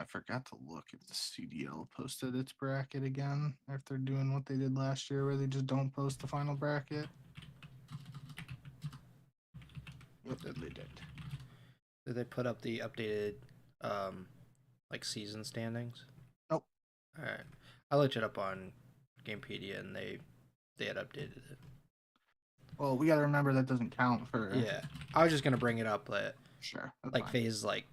I forgot to look if the CDL posted its bracket again, or if they're doing what they did last year where they just don't post the final bracket. What did they did? Did they put up the updated like season standings? Nope. All right. I looked it up on Gamepedia and they had updated it. Well, we got to remember that doesn't count for. Yeah. I was just going to bring it up, but Sure. like FaZe like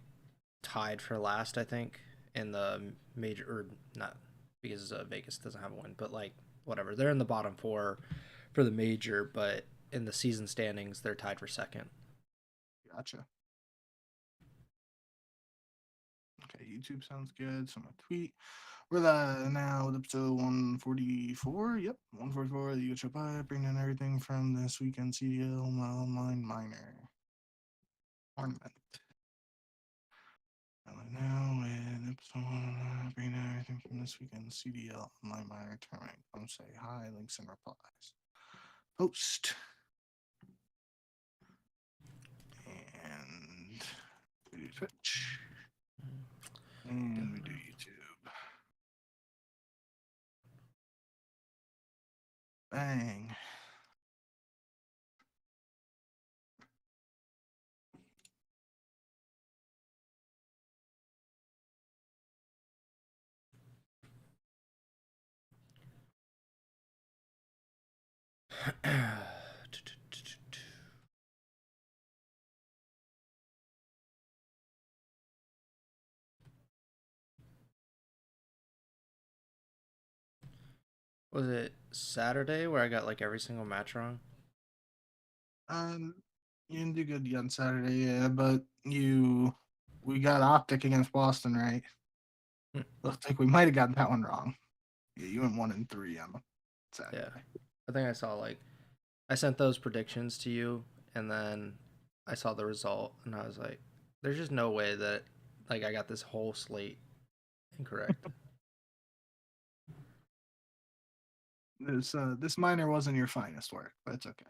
tied for last, I think, in the major, or not, because Vegas doesn't have a win, but like whatever. They're in the bottom 4 for the major, but in the season standings, they're tied for second. Gotcha. Okay, YouTube sounds good. So I'm going to tweet. We're now with episode 144. Yep, 144. The Ego Chall Podcast, bringing in everything from this weekend CDL online minor tournament. Now with episode 1, bringing in everything from this weekend CDL online minor tournament. Come say hi, links and replies. Post. And we do Twitch. And we do YouTube. Bang. Was it Saturday where I got like every single match wrong? You didn't do good on Saturday, yeah, but we got OpTic against Boston, right? Looks like we might have gotten that one wrong. Yeah, you went 1-3 on Saturday. Yeah, I think I saw like I sent those predictions to you, and then I saw the result, and I was like, "There's just no way that like I got this whole slate incorrect." This minor wasn't your finest work, but it's okay.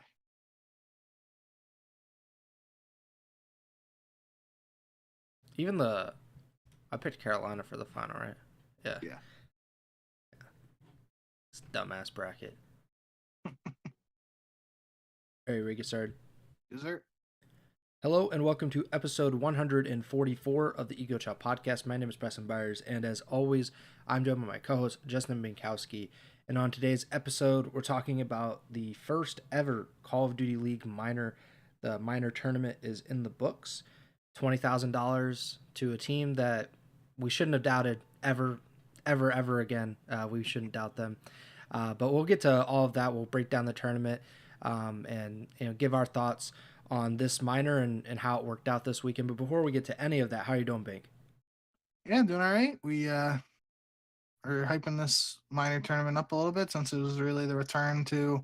Even I picked Carolina for the final, right? Yeah. Yeah. It's a dumbass bracket. Alright, we get started. Is there? Hello and welcome to episode 144 of the Ego Chall Podcast. My name is Preston Byers, and as always, I'm joined by my co-host Justin Binkowski. And on today's episode, we're talking about the first ever Call of Duty League minor. The minor tournament is in the books. $20,000 to a team that we shouldn't have doubted ever again. We shouldn't doubt them. But we'll get to all of that. We'll break down the tournament and give our thoughts on this minor and how it worked out this weekend. But before we get to any of that, how are you doing, Bink? Yeah, doing all right. We are hyping this minor tournament up a little bit since it was really the return to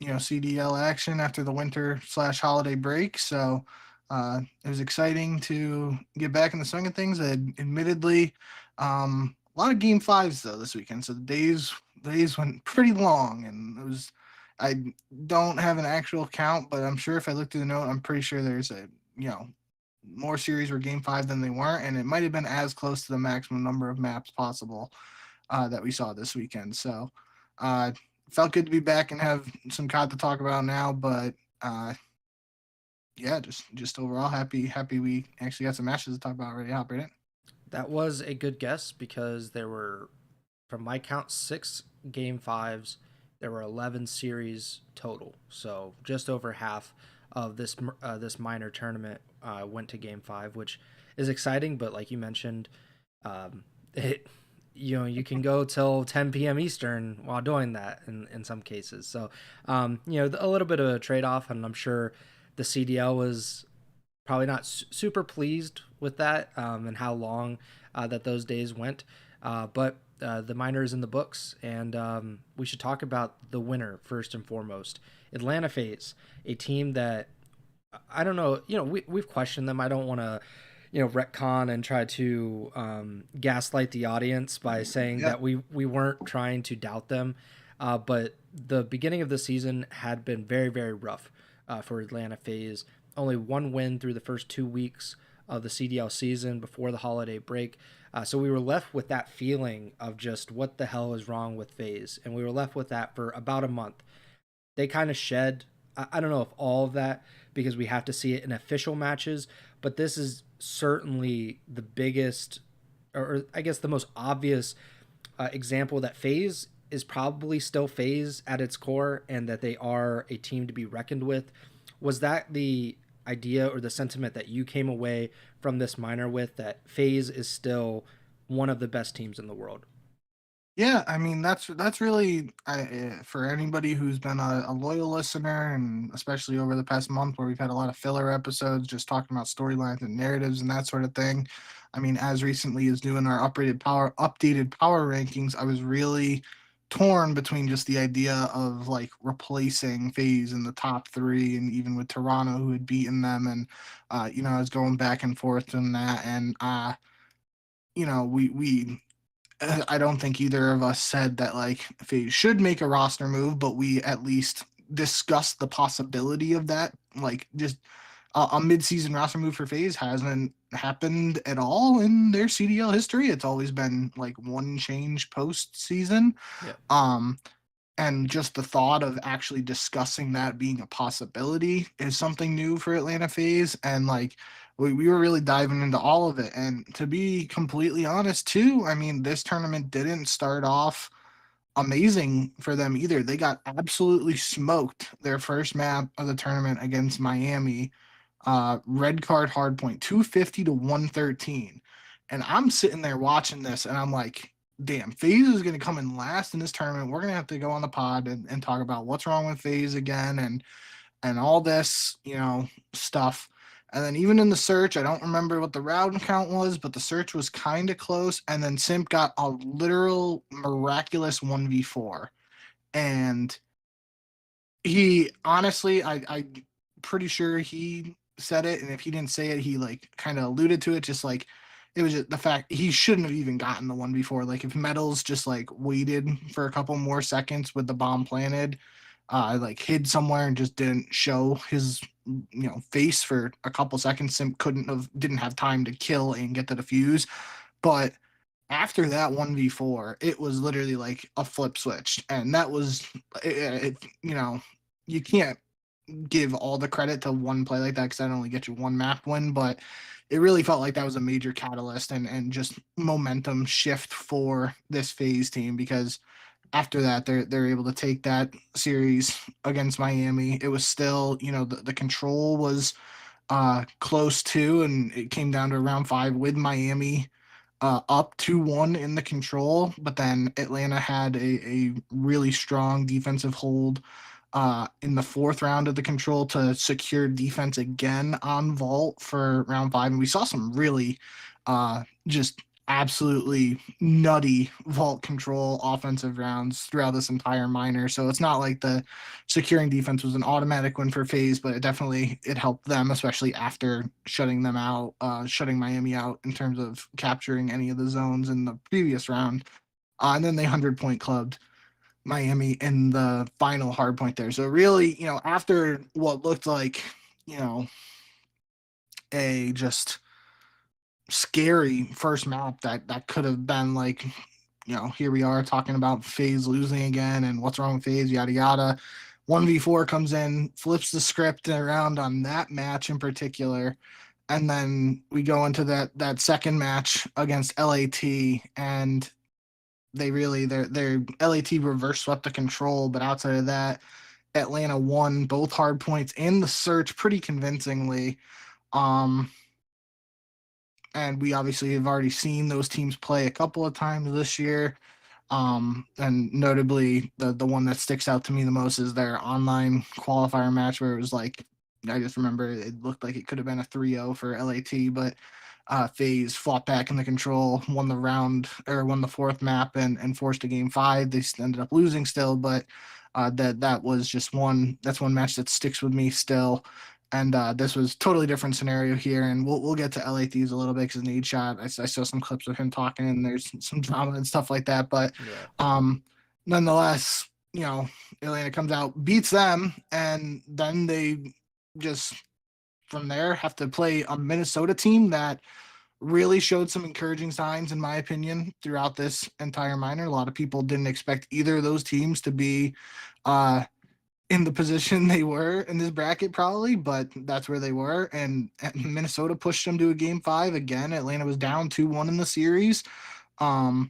CDL action after the winter/holiday break. So it was exciting to get back in the swing of things. Admittedly, a lot of game 5s though this weekend. So the days went pretty long, and it was. I don't have an actual count, but I'm sure if I look through the note, I'm pretty sure there's more series were game 5 than they weren't, and it might have been as close to the maximum number of maps possible that we saw this weekend. So felt good to be back and have some COD to talk about now, but yeah, just overall happy we actually got some matches to talk about already. Hopper in. That was a good guess because there were, from my count, 6 game 5s. There were 11 series total, so just over half of this minor tournament went to game 5, which is exciting. But like you mentioned, you can go till 10 p.m. Eastern while doing that in some cases. So a little bit of a trade off, and I'm sure the CDL was probably not super pleased with that and how long that those days went, but. The minor is in the books, and we should talk about the winner first and foremost. Atlanta FaZe, a team that I don't know. We've questioned them. I don't want to, retcon and try to gaslight the audience by saying that we weren't trying to doubt them. But the beginning of the season had been very, very rough for Atlanta FaZe. Only one win through the first 2 weeks of the CDL season before the holiday break. So we were left with that feeling of just what the hell is wrong with FaZe, and we were left with that for about a month. They kind of shed, I don't know if all of that, because we have to see it in official matches, but this is certainly the biggest, or I guess the most obvious example that FaZe is probably still FaZe at its core, and that they are a team to be reckoned with. Was that the idea or the sentiment that you came away from this minor with, that FaZe is still one of the best teams in the world? Yeah, I mean that's really for anybody who's been a loyal listener, and especially over the past month where we've had a lot of filler episodes just talking about storylines and narratives and that sort of thing. I mean, as recently as doing our updated power rankings, I was really torn between just the idea of like replacing FaZe in the top three, and even with Toronto who had beaten them, and I was going back and forth on that, and we I don't think either of us said that like FaZe should make a roster move, but we at least discussed the possibility of that. Like just a mid-season roster move for FaZe hasn't happened at all in their CDL history. It's always been like one change post-season. Yeah. Um, and just the thought of actually discussing that being a possibility is something new for Atlanta FaZe. And like we were really diving into all of it. And to be completely honest, too, I mean, this tournament didn't start off amazing for them either. They got absolutely smoked their first map of the tournament against Miami. Red card hardpoint 250 to 113. And I'm sitting there watching this and I'm like, damn, FaZe is going to come in last in this tournament. We're going to have to go on the pod and talk about what's wrong with FaZe again, and all this, stuff. And then even in the search, I don't remember what the round count was, but the search was kind of close. And then Simp got a literal miraculous 1v4. And he honestly, I pretty sure he said it, and if he didn't say it, he like kind of alluded to it. Just like it was just the fact he shouldn't have even gotten the one before. Like if Metals just like waited for a couple more seconds with the bomb planted, like hid somewhere and just didn't show his face for a couple seconds, Simp didn't have time to kill and get the defuse. But after that 1v4, it was literally like a flip switch, and that was you can't give all the credit to one play like that because that only gets you one map win, but it really felt like that was a major catalyst and just momentum shift for this FaZe team, because after that they're able to take that series against Miami. It was still, the control was close to, and it came down to round 5 with Miami up 2-1 in the control, but then Atlanta had a really strong defensive hold in the 4th round of the control to secure defense again on Vault for round 5. And we saw some really just absolutely nutty Vault control offensive rounds throughout this entire minor. So it's not like the securing defense was an automatic win for FaZe, but it helped them, especially after shutting Miami out in terms of capturing any of the zones in the previous round. And then they 100-point clubbed Miami in the final hard point there. So really, after what looked like, a just scary first map that could have been like, here we are talking about FaZe losing again and what's wrong with FaZe, yada yada. 1v4 comes in, flips the script around on that match in particular. And then we go into that second match against LAT, and their LAT reverse swept the control, but outside of that, Atlanta won both hard points and the search pretty convincingly. And we obviously have already seen those teams play a couple of times this year. And notably, the one that sticks out to me the most is their online qualifier match, where it was like, I just remember it looked like it could have been a 3-0 for LAT, but FaZe fought back in the control, won the 4th map, and forced a game 5. They ended up losing still, but that's one match that sticks with me still. And this was totally different scenario here, and we'll get to LA Thieves a little bit because Nade shot. I saw some clips of him talking, and there's some drama and stuff like that. But nonetheless, Atlanta comes out, beats them, and then they just from there have to play a Minnesota team that really showed some encouraging signs, in my opinion, throughout this entire minor. A lot of people didn't expect either of those teams to be in the position they were in this bracket, probably, but that's where they were. And Minnesota pushed them to a game 5 again. Atlanta was down 2-1 in the series. And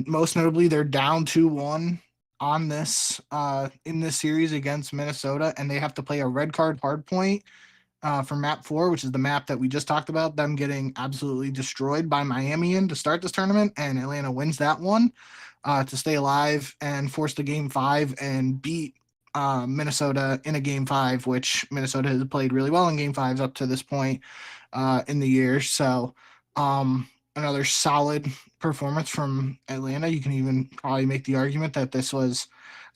most notably, they're down 2-1 on this in this series against Minnesota, and they have to play a red card hard point for map 4, which is the map that we just talked about, them getting absolutely destroyed by Miami in to start this tournament, and Atlanta wins that one to stay alive and force the game 5 and beat Minnesota in a game 5, which Minnesota has played really well in game 5s up to this point in the year. So another solid performance from Atlanta. You can even probably make the argument that this was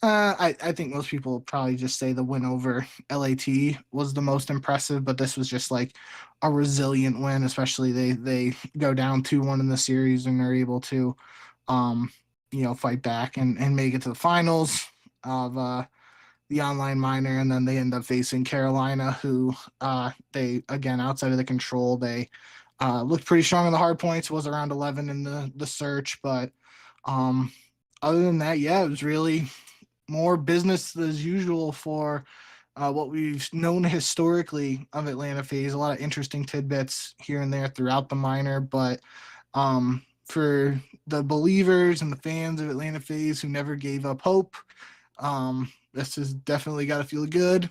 I think most people probably just say the win over LAT was the most impressive, but this was just like a resilient win, especially they go down 2-1 in the series and are able to fight back and make it to the finals of the online minor, and then they end up facing Carolina, who they, again, outside of the control, they looked pretty strong in the hard points, was around 11 in the search, but other than that, yeah, it was really more business as usual for what we've known historically of Atlanta FaZe. A lot of interesting tidbits here and there throughout the minor, but for the believers and the fans of Atlanta FaZe who never gave up hope, this has definitely got to feel good.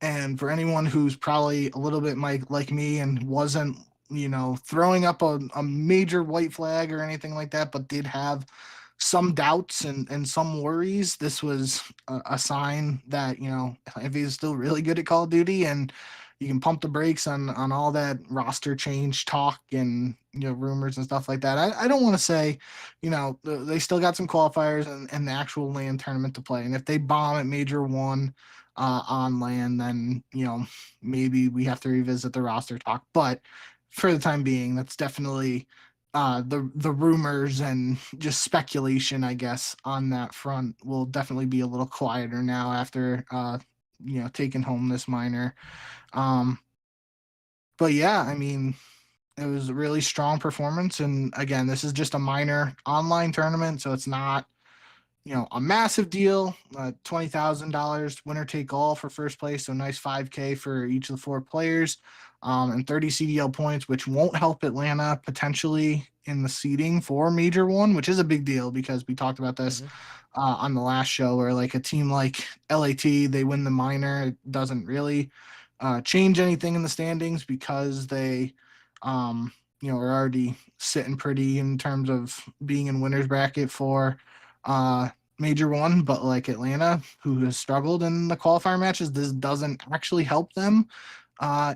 And for anyone who's probably a little bit like me and wasn't, throwing up a major white flag or anything like that, but did have some doubts and some worries, this was a sign that, if he's still really good at Call of Duty, and you can pump the brakes on all that roster change talk and, rumors and stuff like that. I don't want to say, they still got some qualifiers and the actual LAN tournament to play. And if they bomb at Major 1 on LAN, then, maybe we have to revisit the roster talk. But for the time being, that's definitely the rumors and just speculation, I guess, on that front will definitely be a little quieter now after taking home this minor. But yeah, I mean, it was a really strong performance, and again, this is just a minor online tournament, so it's not a massive deal. $20,000 winner take all for first place, so nice $5K for each of the 4 players, and 30 CDL points, which won't help Atlanta potentially in the seeding for Major 1, which is a big deal because we talked about this on the last show, where like a team like LAT, they win the minor, it doesn't really change anything in the standings because they are already sitting pretty in terms of being in winners bracket for Major 1, but like Atlanta, who has struggled in the qualifier matches, this doesn't actually help them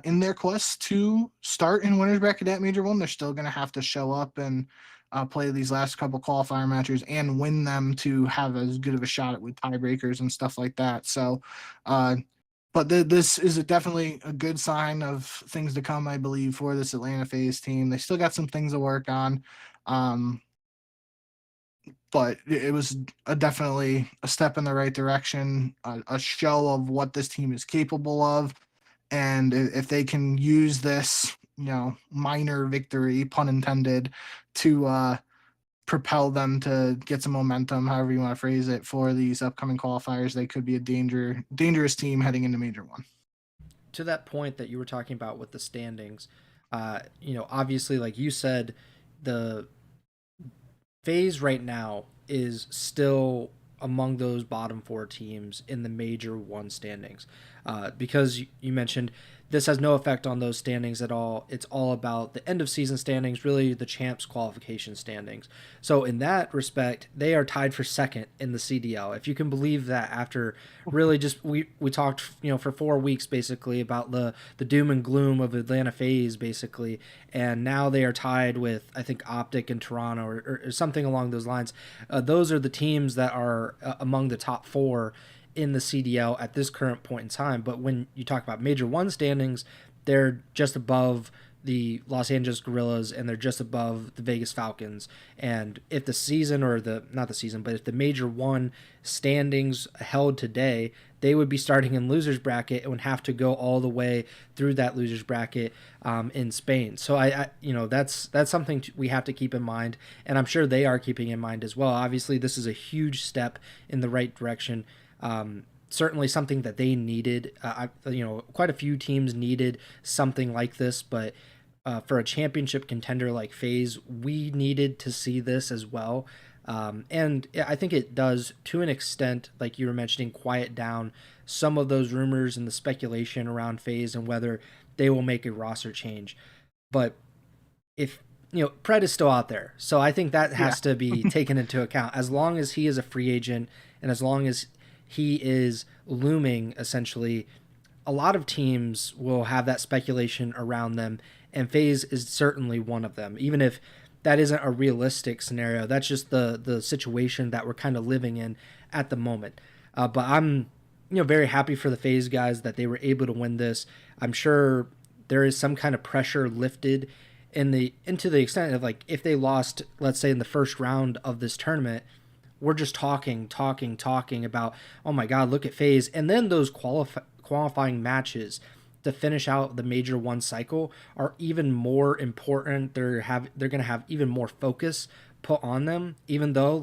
in their quest to start in winners bracket at Major 1. They're still going to have to show up and play these last couple qualifier matches and win them to have as good of a shot at with tiebreakers and stuff like that. So but this is definitely a good sign of things to come, I believe, for this Atlanta FaZe team. They still got some things to work on. But it was definitely a step in the right direction, a show of what this team is capable of. And if they can use this, minor victory, pun intended, to propel them to get some momentum, however you want to phrase it, for these upcoming qualifiers, they could be a dangerous team heading into Major 1. To that point that you were talking about with the standings, obviously, like you said, the FaZe right now is still among those bottom 4 teams in the Major 1 standings. Because you mentioned this has no effect on those standings at all. It's all about the end of season standings, really the champs qualification standings. So in that respect, they are tied for second in the CDL. If you can believe that, after really just we talked for 4 weeks basically about the doom and gloom of Atlanta FaZe basically, and now they are tied with, I think, OpTic and Toronto or something along those lines. Those are the teams that are among the top 4 in the CDL at this current point in time. But when you talk about Major 1 standings, they're just above the Los Angeles Guerrillas and they're just above the Vegas Falcons. And if the season or the not the season, but if the Major One standings held today, they would be starting in losers bracket and would have to go all the way through that losers bracket in Spain. So that's something we have to keep in mind, and I'm sure they are keeping in mind as well. Obviously, this is a huge step in the right direction. Certainly something that they needed. Quite a few teams needed something like this, but for a championship contender like FaZe, we needed to see this as well. And I think it does, to an extent, like you were mentioning, quiet down some of those rumors and the speculation around FaZe and whether they will make a roster change. But if Pred is still out there, so I think that has to be taken into account. As long as he is a free agent and as long as he is looming, essentially, a lot of teams will have that speculation around them, and FaZe is certainly one of them. Even if that isn't a realistic scenario, that's just the situation that we're kind of living in at the moment. But I'm very happy for the FaZe guys that they were able to win this. I'm sure there is some kind of pressure lifted into the extent of, like, if they lost, let's say in the first round of this tournament, we're just talking about, oh my God, look at FaZe. And then those qualifying matches to finish out the Major One cycle are even more important. They're going to have even more focus put on them, even though,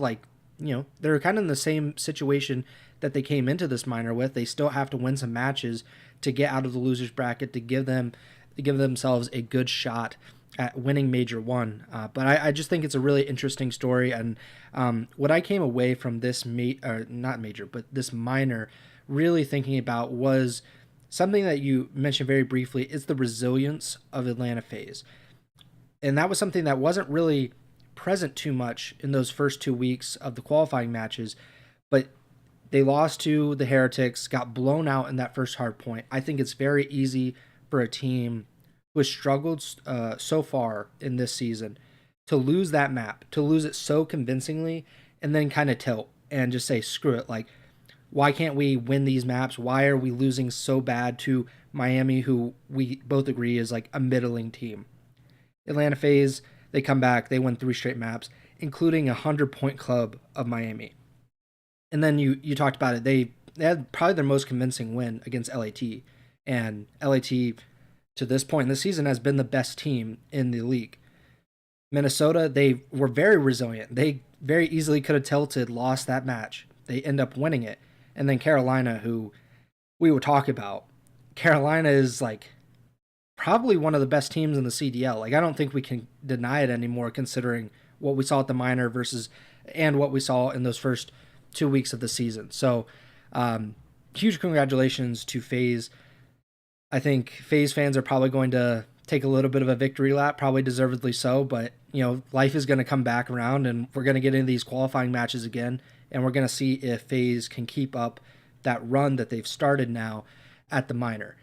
they're kind of in the same situation that they came into this minor with. They still have to win some matches to get out of the losers bracket, to give themselves a good shot at winning Major One. But I just think it's a really interesting story. And what I came away from this this minor really thinking about was something that you mentioned very briefly, is the resilience of Atlanta FaZe. And that was something that wasn't really present too much in those first 2 weeks of the qualifying matches, but they lost to the Heretics, got blown out in that first hard point. I think it's very easy for a team who has struggled so far in this season to lose that map, to lose it so convincingly, and then kind of tilt and just say, screw it, like, why can't we win these maps? Why are we losing so bad to Miami, who we both agree is like a middling team? Atlanta FaZe, they come back, they win 3 straight maps, including a 100-point club of Miami. And then you talked about it. They had probably their most convincing win against LAT. And LAT, to this point in the season, has been the best team in the league. Minnesota, they were very resilient. They very easily could have tilted, lost that match. They end up winning it. And then Carolina, who we will talk about. Carolina is like probably one of the best teams in the CDL. Like, I don't think we can deny it anymore, considering what we saw at the minor and what we saw in those first 2 weeks of the season. So huge congratulations to FaZe. I think FaZe fans are probably going to take a little bit of a victory lap, probably deservedly so, but life is going to come back around and we're going to get into these qualifying matches again, and we're going to see if FaZe can keep up that run that they've started now at the minor.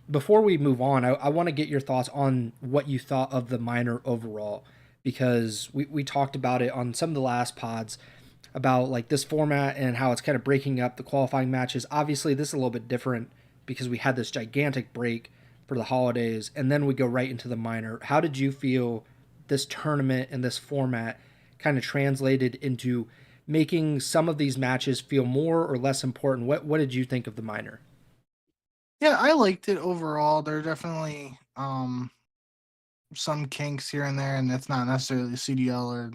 Before we move on, I want to get your thoughts on what you thought of the minor overall, because we talked about it on some of the last pods about like this format and how it's kind of breaking up the qualifying matches. Obviously, this is a little bit different because we had this gigantic break for the holidays, and then we go right into the minor. How did you feel this tournament and this format kind of translated into making some of these matches feel more or less important? What did you think of the minor? Yeah, I liked it overall. There are definitely some kinks here and there, and it's not necessarily CDL or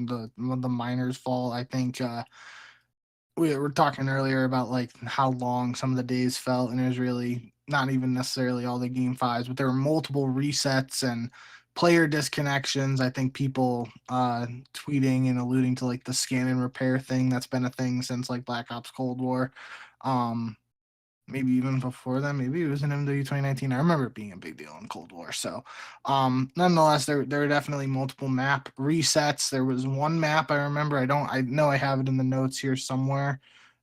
the minors' fault. I think we were talking earlier about like how long some of the days felt, and it was really not even necessarily all the game fives, but there were multiple resets and player disconnections. I think people tweeting and alluding to like the scan and repair thing that's been a thing since like Black Ops Cold War. Maybe even before that, maybe it was in MW 2019. I remember it being a big deal in Cold War. So, nonetheless, there were definitely multiple map resets. There was one map I remember. I know I have it in the notes here somewhere.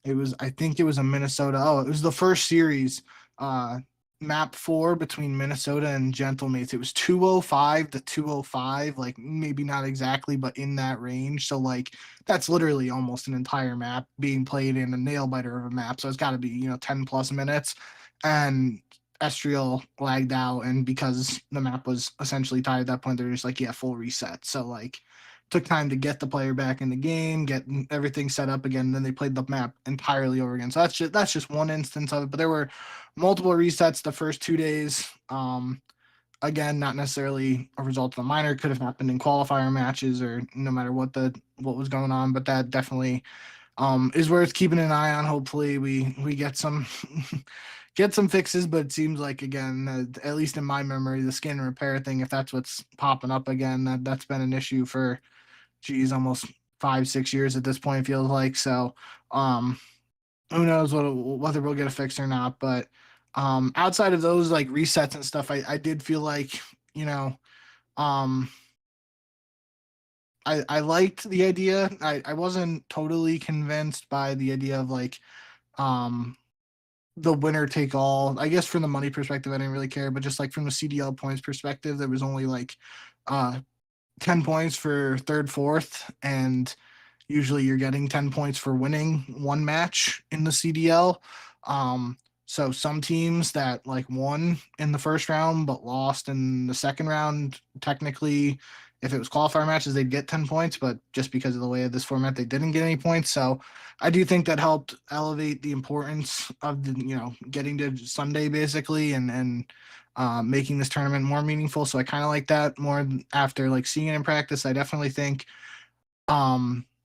I think it was a Minnesota. Oh, it was the first series, map 4 between Minnesota and Gentlemates. It was 205 to 205, like maybe not exactly, but in that range. So like that's literally almost an entire map being played in a nail biter of a map. So it's got to be 10 plus minutes. And Estriel lagged out, and because the map was essentially tied at that point, they're just like, yeah, full reset. So like took time to get the player back in the game, get everything set up again, and then they played the map entirely over again. So that's just one instance of it. But there were multiple resets the first 2 days. Again, not necessarily a result of the minor, could have happened in qualifier matches or no matter what was going on, but that definitely is worth keeping an eye on. Hopefully we get some get some fixes, but it seems like, again, at least in my memory, the skin repair thing, if that's what's popping up again, that's been an issue for almost 5-6 years at this point, feels like. So who knows whether we'll get a fix or not. But outside of those like resets and stuff, I did feel like, you know, I liked the idea. I wasn't totally convinced by the idea of like the winner take all. I guess from the money perspective, I didn't really care, but just like from the CDL points perspective, there was only like 10 points for third, fourth, and usually you're getting 10 points for winning one match in the CDL. So some teams that like won in the first round but lost in the second round, technically, if it was qualifier matches, they'd get 10 points, but just because of the way of this format, they didn't get any points. So I do think that helped elevate the importance of getting to Sunday basically, and making this tournament more meaningful. So I kind of like that more after like seeing it in practice. I definitely think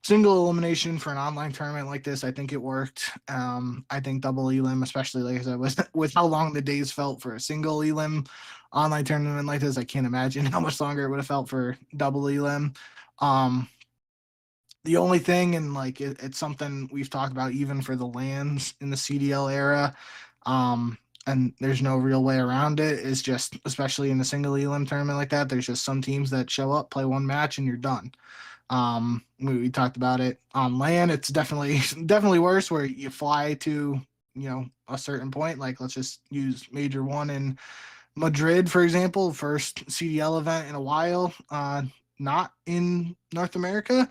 single elimination for an online tournament like this, I think it worked. I think double elim, especially like I said, with how long the days felt for a single elim online tournament like this, I can't imagine how much longer it would have felt for double elim. The only thing, and like it's something we've talked about even for the LANs in the CDL era, and there's no real way around it, is just, especially in a single elim tournament like that, there's just some teams that show up, play one match, and you're done. We talked about it on LAN. It's definitely worse, where you fly to a certain point. Like, let's just use Major 1 in Madrid, for example, first CDL event in a while, not in North America.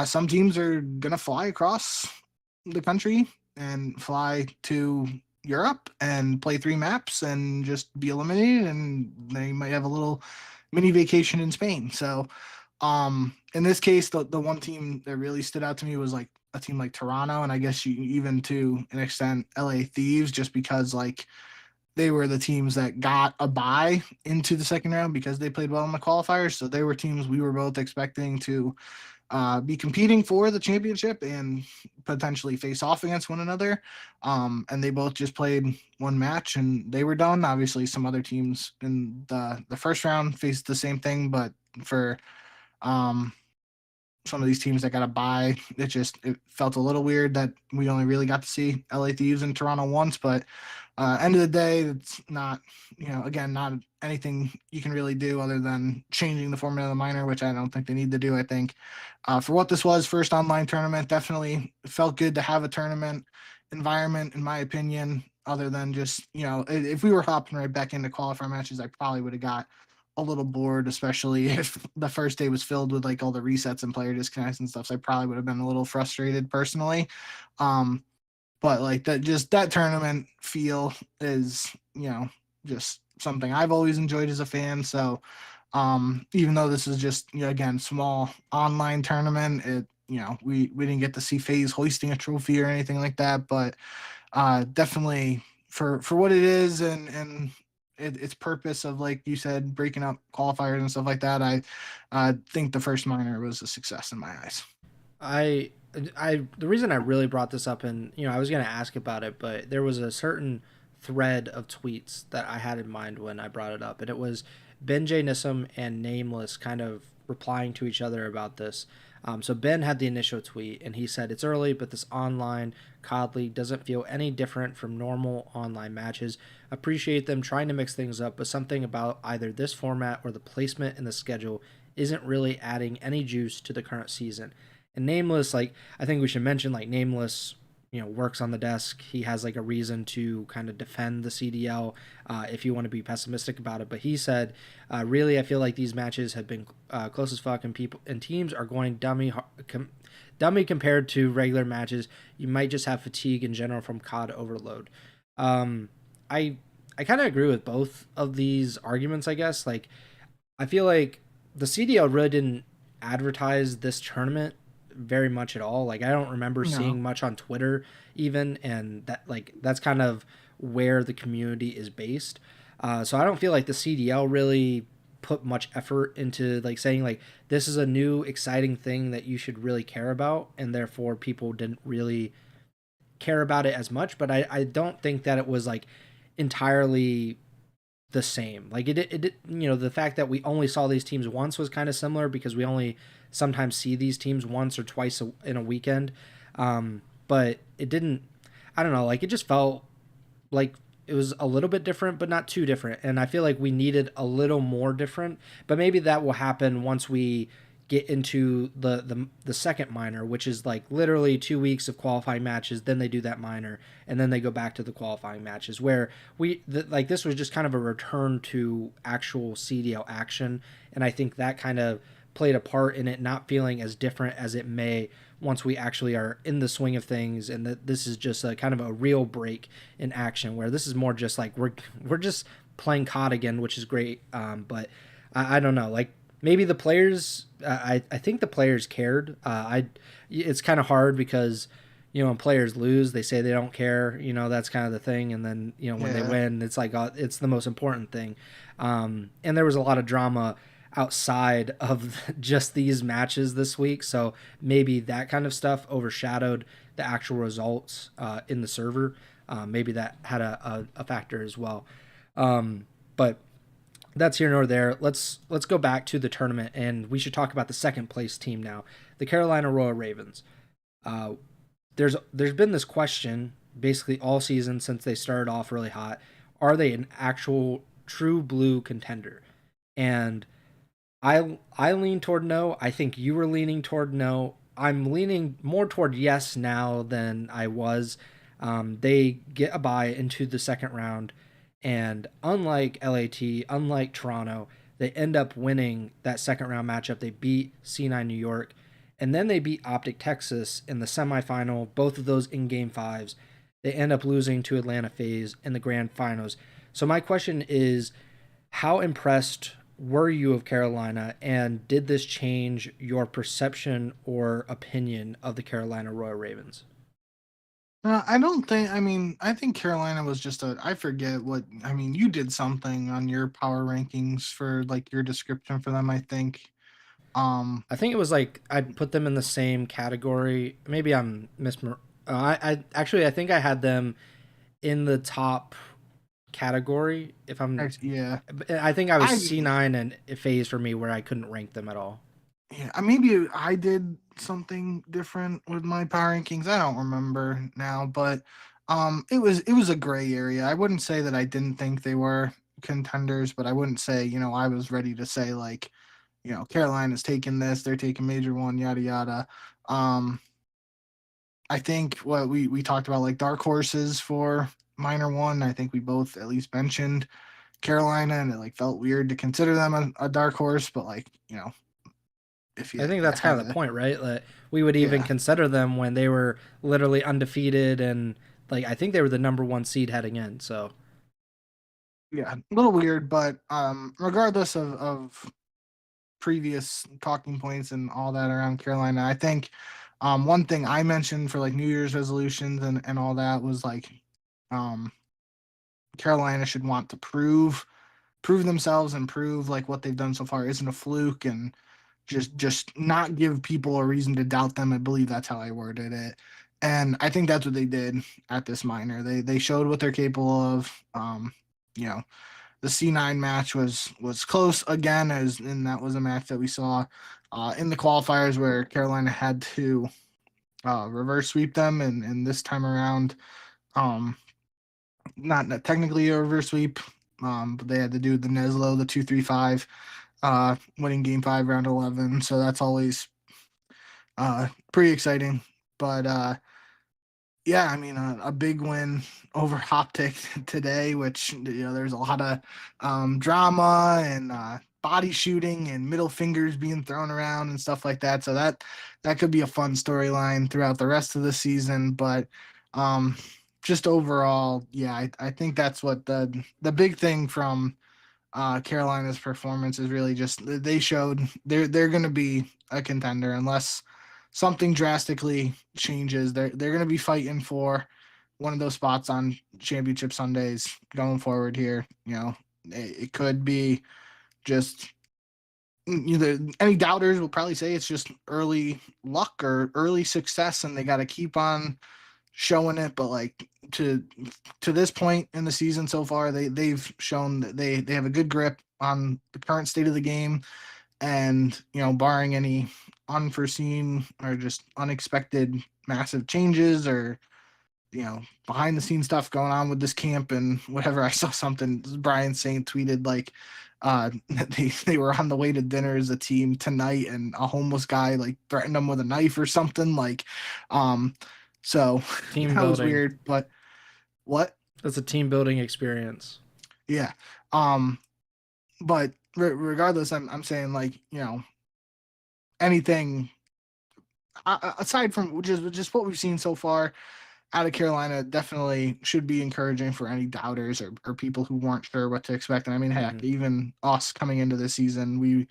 Some teams are gonna fly across the country and fly to Europe and play 3 maps and just be eliminated, and they might have a little mini vacation in Spain. So in this case, the one team that really stood out to me was like a team like Toronto, and I guess even to an extent LA Thieves, just because like they were the teams that got a bye into the second round because they played well in the qualifiers. So they were teams we were both expecting to be competing for the championship and potentially face off against one another. And they both just played one match and they were done. Obviously, some other teams in the first round faced the same thing, but for some of these teams that got a bye, it felt a little weird that we only really got to see LA Thieves in Toronto once. But end of the day, it's not, again, not anything you can really do other than changing the format of the minor, which I don't think they need to do. I think for what this was, first online tournament, definitely felt good to have a tournament environment, in my opinion, other than just, if we were hopping right back into qualifier matches, I probably would have got a little bored, especially if the first day was filled with like all the resets and player disconnects and stuff. So I probably would have been a little frustrated personally. But like that tournament feel is, just something I've always enjoyed as a fan. So even though this is just, again, small online tournament, we didn't get to see FaZe hoisting a trophy or anything like that, but definitely for what it is and its purpose of, like you said, breaking up qualifiers and stuff like that, I think the first minor was a success in my eyes. The reason I really brought this up, and I was going to ask about it, but there was a certain thread of tweets that I had in mind when I brought it up, and it was Ben J. Nissim and Nameless kind of replying to each other about this. So Ben had the initial tweet, and he said, "It's early, but this online COD League doesn't feel any different from normal online matches. Appreciate them trying to mix things up, but something about either this format or the placement in the schedule isn't really adding any juice to the current season." And Nameless, like, I think we should mention, like, Nameless, works on the desk. He has like a reason to kind of defend the CDL if you want to be pessimistic about it. But he said, really, I feel like these matches have been close as fuck, and people and teams are going dummy compared to regular matches. You might just have fatigue in general from COD overload. I I kind of agree with both of these arguments, I guess. Like, I feel like the CDL really didn't advertise this tournament very much at all. Like, I don't remember No. seeing much on Twitter even, and that's kind of where the community is based. So I don't feel like the CDL really put much effort into like saying like this is a new exciting thing that you should really care about, and therefore people didn't really care about it as much. But I don't think that it was like entirely the same. Like it, you know, the fact that we only saw these teams once was kind of similar because we only sometimes see these teams once or twice in a weekend. But it didn't, I don't know, like it just felt like it was a little bit different, but not too different. And I feel like we needed a little more different, but maybe that will happen once we get into the second minor, which is like literally 2 weeks of qualifying matches. Then they do that minor, and then they go back to the qualifying matches. Where like this was just kind of a return to actual CDL action, and I think that kind of played a part in it not feeling as different as it may once we actually are in the swing of things, and that this is just a kind of a real break in action where this is more just like we're just playing COD again, which is great. But I don't know, like maybe the players, I think the players cared. It's kind of hard because you know when players lose, they say they don't care. You know that's kind of the thing, and then you know when they Yeah. win, it's like it's the most important thing. And there was a lot of drama outside of just these matches this week, so maybe that kind of stuff overshadowed the actual results in the server. Maybe that had a factor as well. But that's here nor there. Let's go back to the tournament, and we should talk about the second place team now, the Carolina Royal Ravens. Uh, there's been this question basically all season since they started off really hot. Are they an actual true blue contender? And I lean toward no. I think you were leaning toward no. I'm leaning more toward yes now than I was. They get a bye into the second round, and unlike LAT, unlike Toronto, they end up winning that second round matchup. They beat C9 New York, and then they beat OpTic Texas in the semifinal. Both of those in Game Fives. They end up losing to Atlanta FaZe in the grand finals. So my question is, how impressed were you of Carolina, and did this change your perception or opinion of the Carolina Royal Ravens? I don't think. I mean, I think Carolina was just a. I forget what. I mean, you did something on your power rankings for like your description for them. I think. I think it was like I'd put them in the same category. Maybe I'm I actually I think I had them in the top category. If I'm, Yeah. I think I was I C9 and FaZe for me where I couldn't rank them at all. Yeah, maybe I did something different with my power rankings. I don't remember now, but it was a gray area. I wouldn't say that I didn't think they were contenders, but I wouldn't say, I was ready to say like, Carolina's taking this, they're taking major one, yada yada. Um I think what we talked about like dark horses for minor one, I think we both at least mentioned Carolina, and it like felt weird to consider them a dark horse, but like, if I you think you that's kind had of the to. point, right? Like we would even Yeah. consider them when they were literally undefeated, and like I think they were the number one seed heading in. So Yeah, a little weird, but regardless of previous talking points and all that around Carolina, I think one thing I mentioned for like New Year's resolutions and all that was like um Carolina should want to prove themselves and prove like what they've done so far isn't a fluke, and just not give people a reason to doubt them. I believe that's how I worded it. And I think that's what they did at this minor. They showed what they're capable of. You know, the C9 match was close again, and that was a match that we saw in the qualifiers where Carolina had to reverse sweep them, and this time around, um, not technically a reverse sweep, but they had to do the Neslo, the 2-3-5, winning game 5, round 11. So that's always pretty exciting. But yeah, I mean, a big win over OpTic today, which there's a lot of drama and body shooting and middle fingers being thrown around and stuff like that. So that could be a fun storyline throughout the rest of the season. But um, just overall, yeah, I think that's what the big thing from Carolina's performance is really just they showed they're going to be a contender unless something drastically changes. They're going to be fighting for one of those spots on championship Sundays going forward here. It could be just any doubters will probably say it's just early luck or early success, and they got to keep on showing it. But like to this point in the season so far, they've shown that they have a good grip on the current state of the game, and barring any unforeseen or just unexpected massive changes or behind the scenes stuff going on with this camp and whatever. I saw something Brian Saint tweeted like they were on the way to dinner as a team tonight and a homeless guy like threatened them with a knife or something like so Team that was building. weird. But what? It's a team building experience. Yeah. But regardless, I'm saying like anything aside from just what we've seen so far out of Carolina definitely should be encouraging for any doubters or people who weren't sure what to expect. And I mean, heck, even us coming into this season,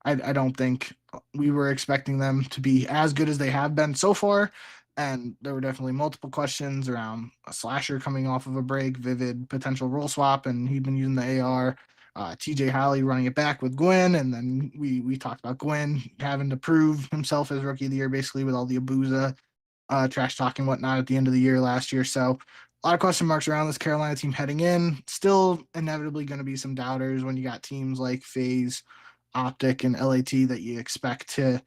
I don't think we were expecting them to be as good as they have been so far. And there were definitely multiple questions around a slasher coming off of a break, Vivid potential role swap, and he'd been using the AR. TJ Howley running it back with Gwyn, and then we talked about Gwyn having to prove himself as rookie of the year, basically with all the Abuza trash talking whatnot at the end of the year last year. So a lot of question marks around this Carolina team heading in. Still inevitably going to be some doubters when you got teams like FaZe, OpTic, and LAT that you expect to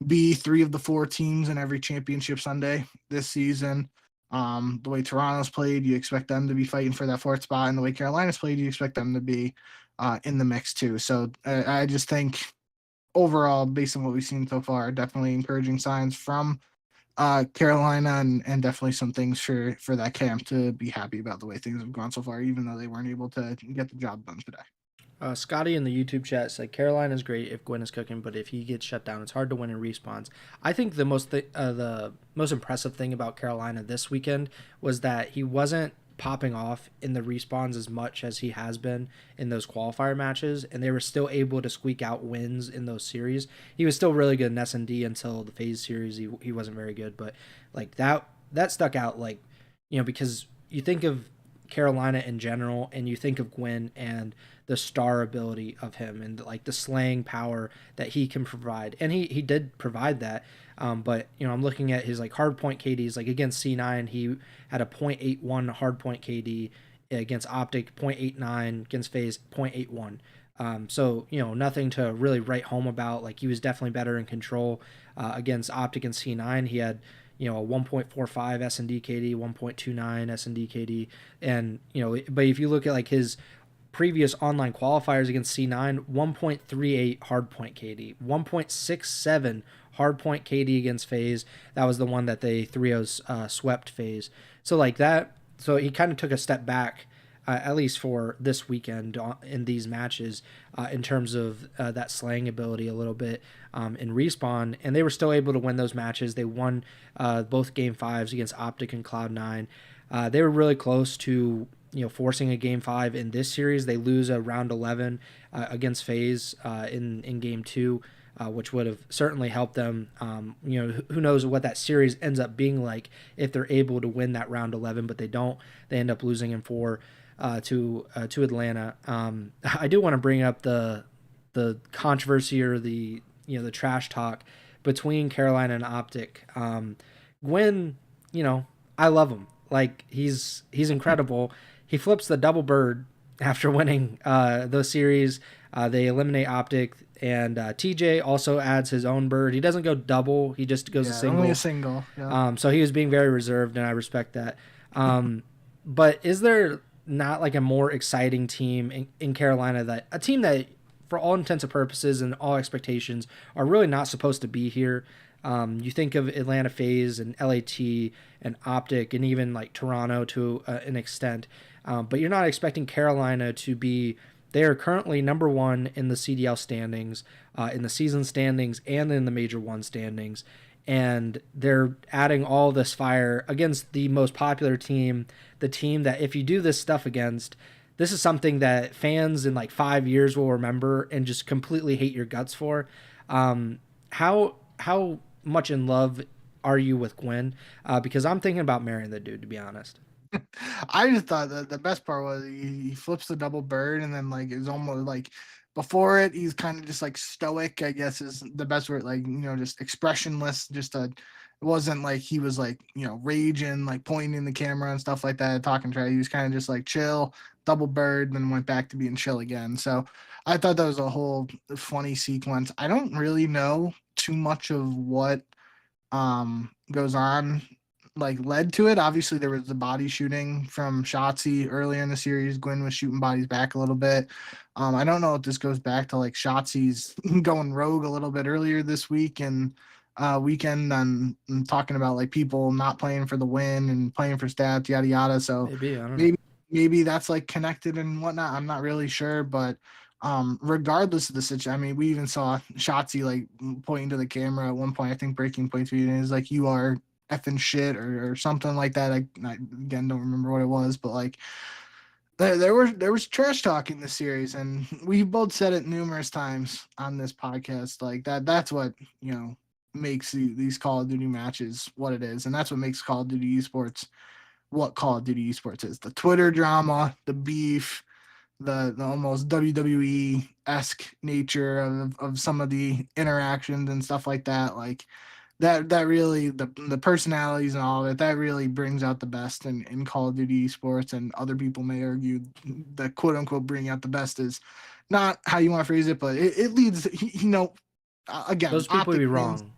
be 3 of the 4 teams in every championship Sunday this season. The way Toronto's played, you expect them to be fighting for that 4th spot, and the way Carolina's played, you expect them to be in the mix too. So I just think overall, based on what we've seen so far, definitely encouraging signs from Carolina and definitely some things for that camp to be happy about the way things have gone so far, even though they weren't able to get the job done today. Scotty in the YouTube chat said Carolina's great if Gwyn is cooking, but if he gets shut down, it's hard to win in respawns. I think the most impressive thing about Carolina this weekend was that he wasn't popping off in the respawns as much as he has been in those qualifier matches, and they were still able to squeak out wins in those series. He was still really good in S&D until the FaZe series. He wasn't very good, but like that stuck out, like, because you think of Carolina in general and you think of Gwyn and the star ability of him and like the slaying power that he can provide, and he did provide that. But I'm looking at his like hardpoint KDs. Like against C9, he had a 0.81 hardpoint KD. Against OpTic, 0.89. Against FaZe, 0.81. So nothing to really write home about. Like he was definitely better in control. Against OpTic and C9, he had a 1.45 S&D KD, 1.29 S&D KD, and but if you look at like his previous online qualifiers against C9, 1.38 hardpoint KD, 1.67 hardpoint KD against FaZe. That was the one that they 3-0 swept FaZe. So like that, so he kind of took a step back, at least for this weekend in these matches, in terms of that slaying ability a little bit in Respawn, and they were still able to win those matches. They won both Game 5s against OpTic and Cloud9. They were really close to forcing a Game 5 in this series. They lose a round 11 against FaZe in Game 2, which would have certainly helped them. Who knows what that series ends up being like if they're able to win that round 11, but they don't. They end up losing in 4 to Atlanta. I do want to bring up the controversy or the trash talk between Carolina and OpTic. Gwyn, I love him. Like he's incredible. He flips the double bird after winning those series. They eliminate OpTic, and TJ also adds his own bird. He doesn't go double. He just goes a single. Only a single. Yeah. So he was being very reserved, and I respect that. But is there not like a more exciting team in Carolina, a team that for all intents and purposes and all expectations are really not supposed to be here? You think of Atlanta FaZe and LAT and OpTic and even like Toronto to an extent, but you're not expecting Carolina to be. They are currently number 1 in the CDL standings, in the season standings, and in the Major 1 standings. and they're adding all this fire against the most popular team, the team that if you do this stuff against, this is something that fans in like 5 years will remember and just completely hate your guts for. How much in love are you with Gwen? Because I'm thinking about marrying the dude, to be honest. I just thought that the best part was he flips the double bird and then like it's almost like before it he's kind of just like stoic, I guess is the best word, like just expressionless. It wasn't like he was like raging, like pointing the camera and stuff like that, talking trash. He was kind of just like chill, double bird, then went back to being chill again. So I thought that was a whole funny sequence. I don't really know too much of what goes on like led to it. Obviously there was the body shooting from Shotzi earlier in the series. Gwen was shooting bodies back a little bit. I don't know if this goes back to like Shotzi's going rogue a little bit earlier this week and weekend and talking about like people not playing for the win and playing for stats, yada yada. So Maybe, I don't know. maybe that's like connected and whatnot. I'm not really sure, but regardless of the situation, I mean, we even saw Shotzi like pointing to the camera at one point, I think breaking point tweet, and is like, you are effing shit or something like that. I again don't remember what it was, but like there was trash talk in the series, and we both said it numerous times on this podcast. Like that's what makes these Call of Duty matches what it is, and that's what makes Call of Duty esports what Call of Duty esports is. The Twitter drama, the beef, the almost WWE esque nature of some of the interactions and stuff like that. Like that really the personalities and all of it, that really brings out the best in Call of Duty esports. And other people may argue the quote unquote bring out the best is not how you want to phrase it, but it leads again, Those people would be wrong.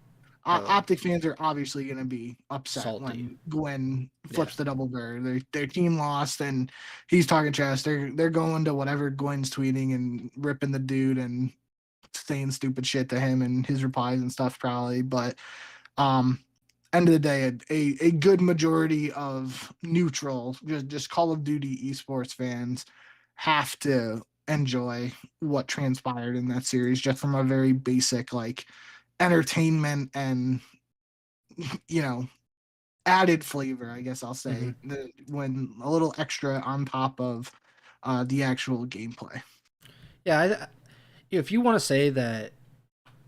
OpTic fans are obviously going to be upset Salty. when Gwen flips the double bird. Their team lost, and he's talking trash. They're going to whatever Gwen's tweeting and ripping the dude and saying stupid shit to him and his replies and stuff probably. But end of the day, a good majority of neutral, just Call of Duty esports fans have to enjoy what transpired in that series just from a very basic like entertainment and added flavor, I guess I'll say, when a little extra on top of the actual gameplay. Yeah, if you want to say that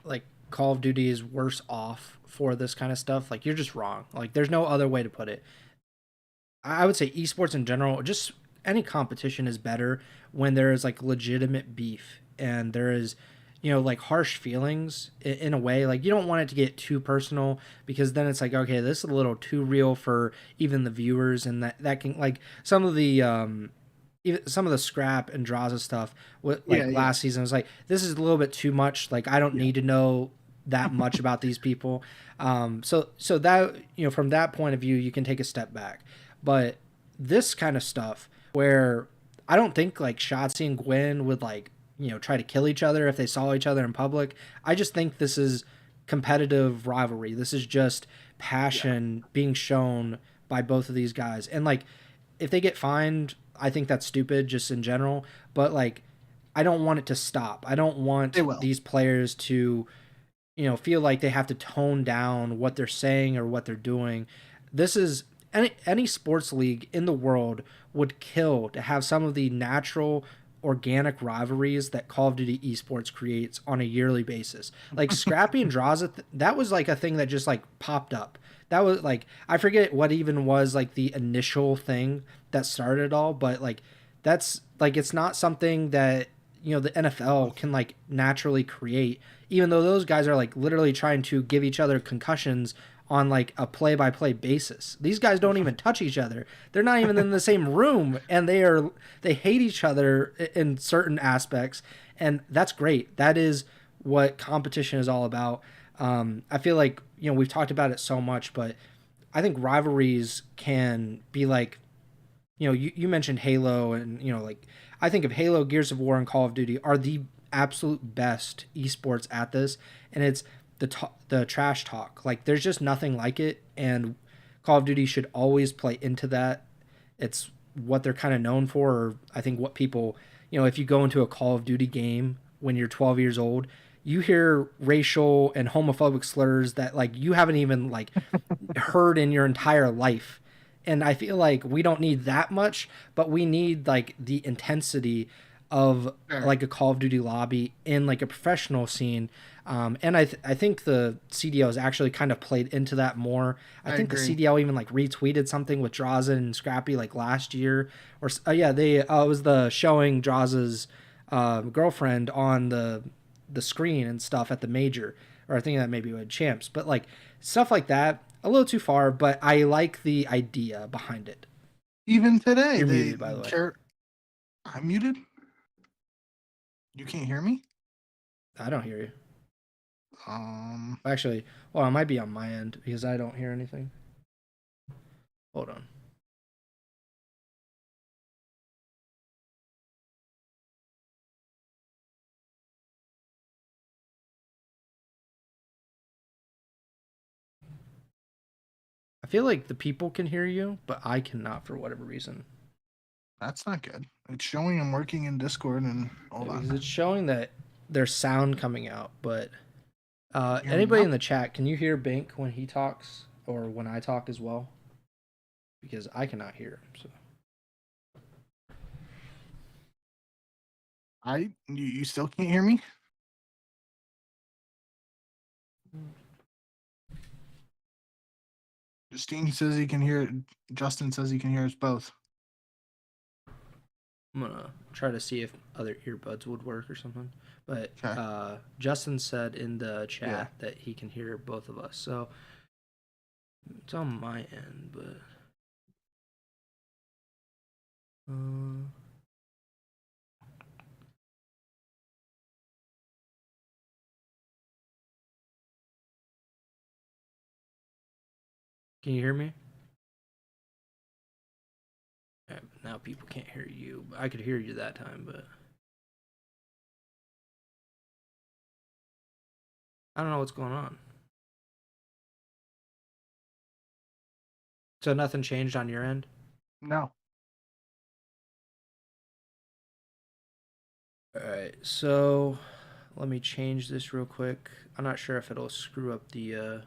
like Call of Duty is worse off for this kind of stuff, like you're just wrong. Like there's no other way to put it. I would say esports in general, just any competition is better when there is like legitimate beef and there is like harsh feelings in a way. Like you don't want it to get too personal because then it's like, okay, this is a little too real for even the viewers, and that can like some of the scrap and draws and stuff last season was like, this is a little bit too much. Like I don't need to know that much about these people. So that from that point of view you can take a step back. But this kind of stuff where I don't think like Shotzi and Gwen would like try to kill each other if they saw each other in public. I just think this is competitive rivalry. This is just passion being shown by both of these guys. And like, if they get fined, I think that's stupid just in general. But like, I don't want it to stop. I don't want these players to, feel like they have to tone down what they're saying or what they're doing. This is any sports league in the world would kill to have some of the natural organic rivalries that Call of Duty esports creates on a yearly basis. Like scrappy and draws, that was like a thing that just like popped up. That was like, I forget what even was like the initial thing that started it all, but like that's like, it's not something that the NFL can like naturally create, even though those guys are like literally trying to give each other concussions on like a play-by-play basis. These guys don't even touch each other. They're not even in the same room, and they hate each other in certain aspects, and that's great. That is what competition is all about. I feel like we've talked about it so much, but I think rivalries can be like, you mentioned Halo, and like I think of Halo, Gears of War, and Call of Duty are the absolute best esports at this, and it's the trash talk. Like there's just nothing like it, and Call of Duty should always play into that. It's what they're kind of known for, or I think what people, if you go into a Call of Duty game when you're 12 years old, you hear racial and homophobic slurs that like you haven't even like heard in your entire life. And I feel like we don't need that much, but we need like the intensity of Sure. like a Call of Duty lobby in like a professional scene. And I think the CDL has actually kind of played into that more. I I think the agree. CDL even like retweeted something with Drazen and Scrappy like last year, or yeah, they it was the showing Draza's girlfriend on the screen and stuff at the major, or I think that maybe with champs, but like stuff like that, a little too far. But I like the idea behind it. Even today, You're they muted, by the way. care. I'm muted. You can't hear me. I don't hear you. Um, Actually, well, it might be on my end because I don't hear anything. Hold on. I feel like the people can hear you, but I cannot for whatever reason. that's not good. It's showing I'm working in Discord, and hold Because on. it's showing that there's sound coming out, but You hear me anybody now? in the chat, can you hear Bink when he talks or when I talk as well? Because I cannot hear him. So You still can't hear me? Justine says he can hear it. Justin says he can hear us both. I'm gonna try to see if other earbuds would work or something. But Okay. Justin said in the chat Yeah. that he can hear both of us. So it's on my end, but can you hear me? Now people can't hear you. I could hear you that time, but I don't know what's going on. So nothing changed on your end? No. All right, so let me change this real quick. I'm not sure if it'll screw up the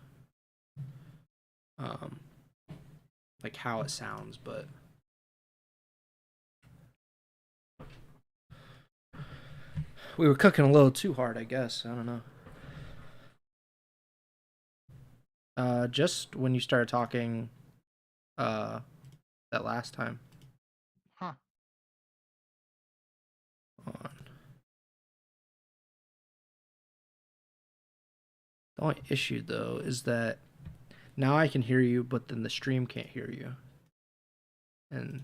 um like how it sounds, but we were cooking a little too hard, I guess. I don't know. Just when you started talking that last time. Huh. Hold on. The only issue though is that now I can hear you, but then the stream can't hear you. And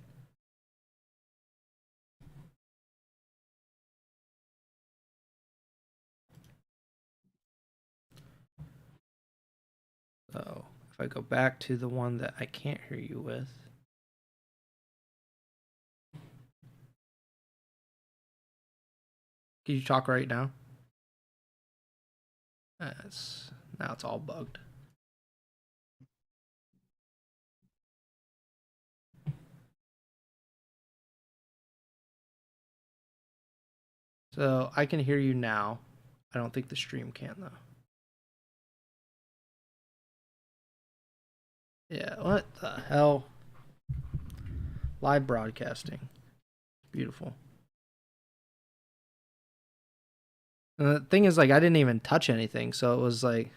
so if I go back to the one that I can't hear you with. Can you talk right now? Now it's all bugged. So I can hear you now. I don't think the stream can though. Yeah, what the hell? Live broadcasting. Beautiful. And the thing is, like, I didn't even touch anything, so it was like.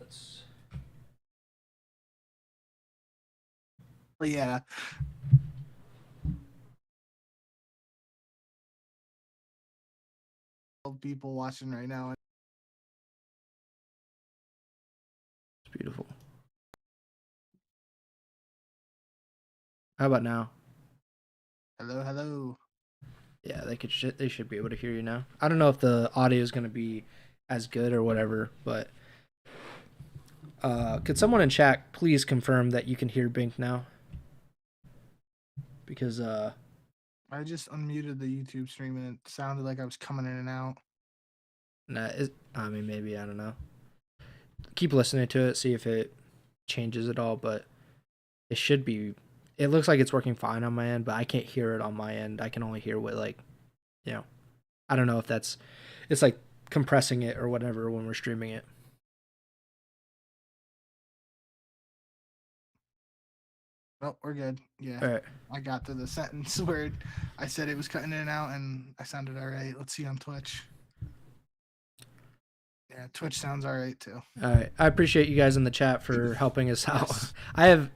Let's. Yeah. People watching right now. It's beautiful. How about now? Hello, hello. Yeah, they should be able to hear you now. I don't know if the audio is gonna be as good or whatever, but could someone in chat please confirm that you can hear Bink now? Because I just unmuted the YouTube stream and it sounded like I was coming in and out. I mean maybe I don't know. Keep listening to it, see if it changes at all, but It should be. It looks like it's working fine on my end, but I can't hear it on my end. I can only hear what like, you know, I don't know if that's it's like compressing it or whatever when we're streaming it. Oh, we're good. Yeah. All right. I got to the sentence where I said it was cutting in and out, and I sounded all right. Let's see on Twitch. Yeah, Twitch sounds all right too. All right. I appreciate you guys in the chat for helping us out. Yes.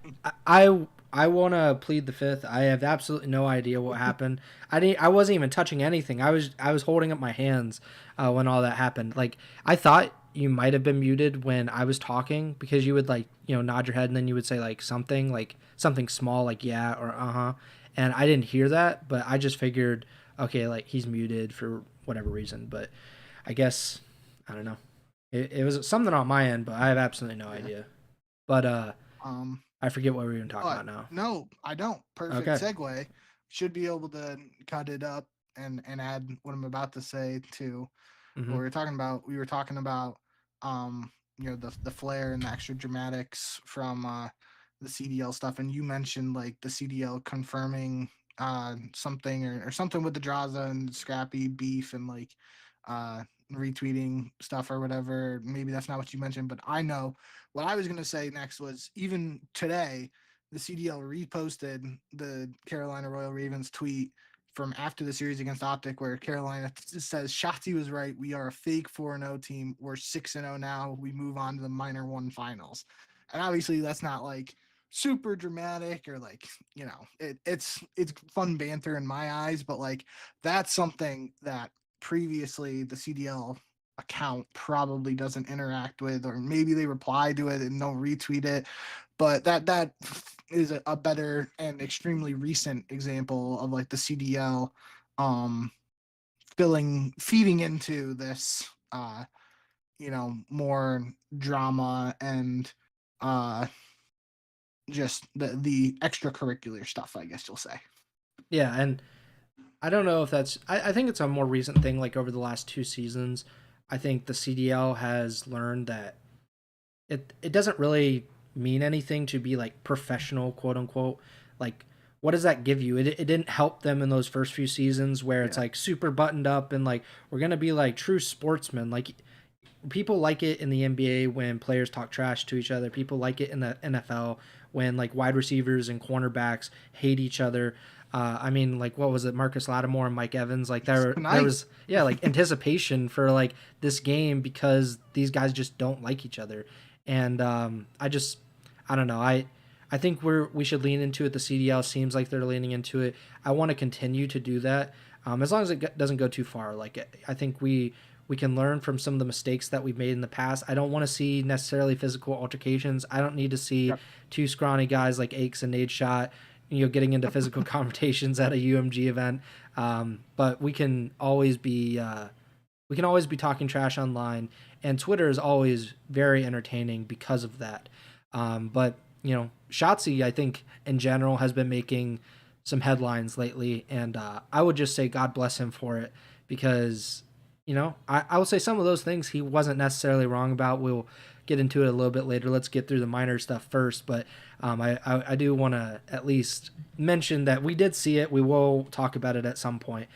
I want to plead the fifth. I have absolutely no idea what happened. I wasn't even touching anything. I was holding up my hands when all that happened. Like I thought you might have been muted when I was talking because you would like, nod your head and then you would say like something small like yeah or uh-huh. And I didn't hear that, but I just figured okay, like he's muted for whatever reason, but I guess I don't know. It was something on my end, but I have absolutely no idea. But I forget what we were even talking about now. No, I don't. Perfect segue. Should be able to cut it up and add what I'm about to say to what we were talking about. We were talking about the flair and the extra dramatics from the CDL stuff, and you mentioned like the CDL confirming something or something with the Draza and Scrappy beef and like retweeting stuff or whatever. Maybe that's not what you mentioned, but I know what I was going to say next was even today, the CDL reposted the Carolina Royal Ravens tweet from after the series against OpTic, where Carolina says Shotzi was right. We are a fake 4-0 team. We're 6-0 now. We move on to the minor one finals. And obviously that's not like super dramatic or like, it's fun banter in my eyes, but like that's something that previously the CDL account probably doesn't interact with, or maybe they reply to it and don't retweet it. But that is a better and extremely recent example of like the CDL feeding into this more drama and just the extracurricular stuff, I guess you'll say. Yeah, and I don't know if that's I think it's a more recent thing, like over the last 2 seasons. I think the CDL has learned that it doesn't really mean anything to be like professional, quote unquote. Like what does that give you? It didn't help them in those first few seasons where it's like super buttoned up and like we're gonna be like true sportsmen. Like people like it in the NBA when players talk trash to each other. People like it in the NFL when like wide receivers and cornerbacks hate each other. I mean, like what was it, Marcus Lattimore and Mike Evans? Like there was like anticipation for like this game because these guys just don't like each other, and I don't know. I think we should lean into it. The CDL seems like they're leaning into it. I want to continue to do that as long as it doesn't go too far. Like I think we can learn from some of the mistakes that we've made in the past. I don't want to see necessarily physical altercations. I don't need to see two scrawny guys like Aches and Nadeshot, getting into physical confrontations at a UMG event. But we can always be talking trash online, and Twitter is always very entertaining because of that. But Shotzi, I think in general has been making some headlines lately, and I would just say God bless him for it because I will say some of those things he wasn't necessarily wrong about. We'll get into it a little bit later. Let's get through the minor stuff first, but I do want to at least mention that we did see it. We will talk about it at some point.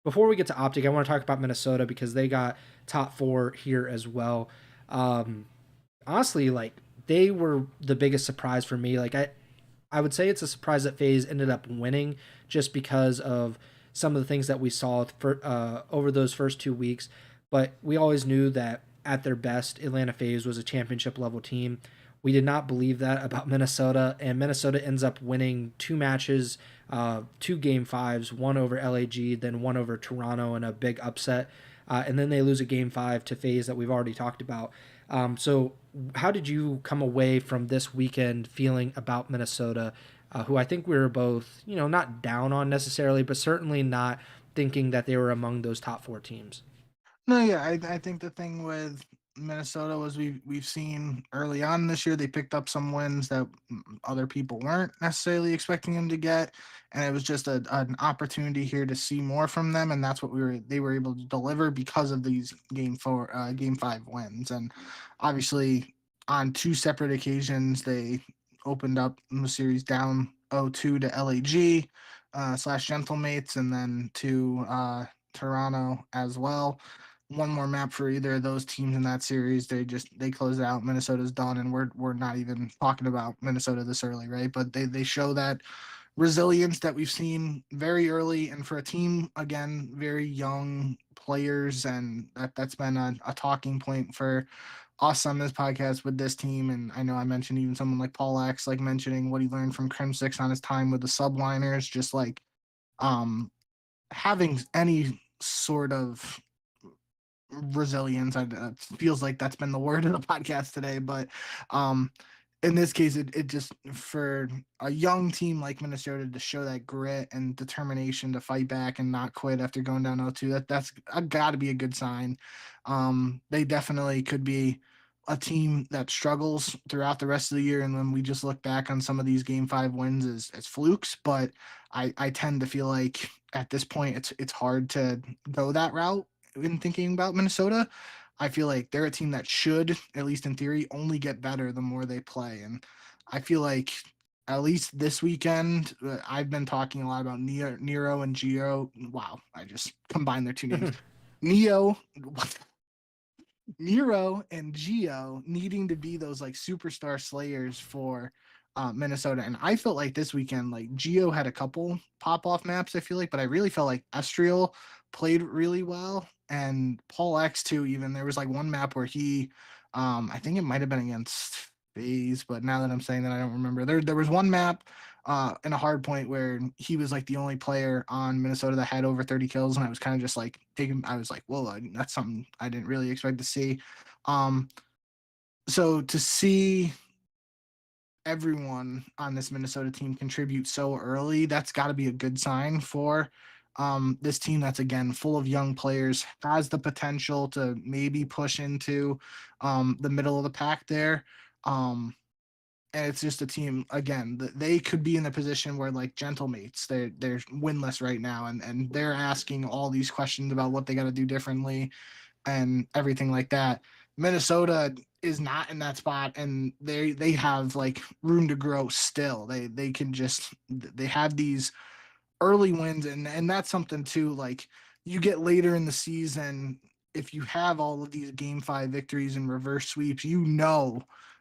Before we get to OpTic, I want to talk about Minnesota because they got top 4 here as well. Honestly, like they were the biggest surprise for me. Like I would say it's a surprise that FaZe ended up winning just because of some of the things that we saw over those first 2 weeks. But we always knew that at their best, Atlanta FaZe was a championship level team. We did not believe that about Minnesota, and Minnesota ends up winning 2 matches, 2 game 5s, one over LAG, then one over Toronto in a big upset. And then they lose a game 5 to FaZe that we've already talked about. So how did you come away from this weekend feeling about Minnesota, who I think we were both, not down on necessarily, but certainly not thinking that they were among those top 4 teams? No, yeah, I think the thing with Minnesota was we've seen early on this year they picked up some wins that other people weren't necessarily expecting them to get, and it was just an opportunity here to see more from them, and that's what they were able to deliver because of these game 5 wins, and obviously on 2 separate occasions they opened up the series down 0-2 to LAG slash Gentlemates, and then to Toronto as well. One more map for either of those teams in that series. They close it out. Minnesota's done, and we're not even talking about Minnesota this early, right? But they show that resilience that we've seen very early, and for a team, again, very young players, and that's been a talking point for us on this podcast with this team. And I know I mentioned even someone like Paul X, like mentioning what he learned from Crim 6 on his time with the subliners, just like having any sort of resilience. Feels like that's been the word of the podcast today, but in this case, it just, for a young team like Minnesota to show that grit and determination to fight back and not quit after going down 0-2, that's got to be a good sign. They definitely could be a team that struggles throughout the rest of the year, and when we just look back on some of these Game 5 wins as flukes, but I tend to feel like at this point it's hard to go that route in thinking about Minnesota. I feel like they're a team that should, at least in theory, only get better the more they play. And I feel like at least this weekend, I've been talking a lot about Nero and Geo. Wow, I just combined their two names. Nero and Geo needing to be those like superstar slayers for Minnesota. And I felt like this weekend, like Geo had a couple pop-off maps, I feel like, but I really felt like Estriel played really well. And Paul X too, even. There was like one map where he, I think it might have been against FaZe, but now that I'm saying that, I don't remember. There was one map in a hard point where he was like the only player on Minnesota that had over 30 kills, and I was kind of just like I was like, whoa, that's something I didn't really expect to see. So to see everyone on this Minnesota team contribute so early, that's got to be a good sign for this team that's, again, full of young players, has the potential to maybe push into the middle of the pack there. And it's just a team, again, they could be in the position where, like, Gentlemates, they're winless right now, and they're asking all these questions about what they got to do differently and everything like that. Minnesota is not in that spot, and they have like room to grow still. They can just, they have these early wins, and that's something too. Like, you get later in the season, if you have all of these Game 5 victories and reverse sweeps,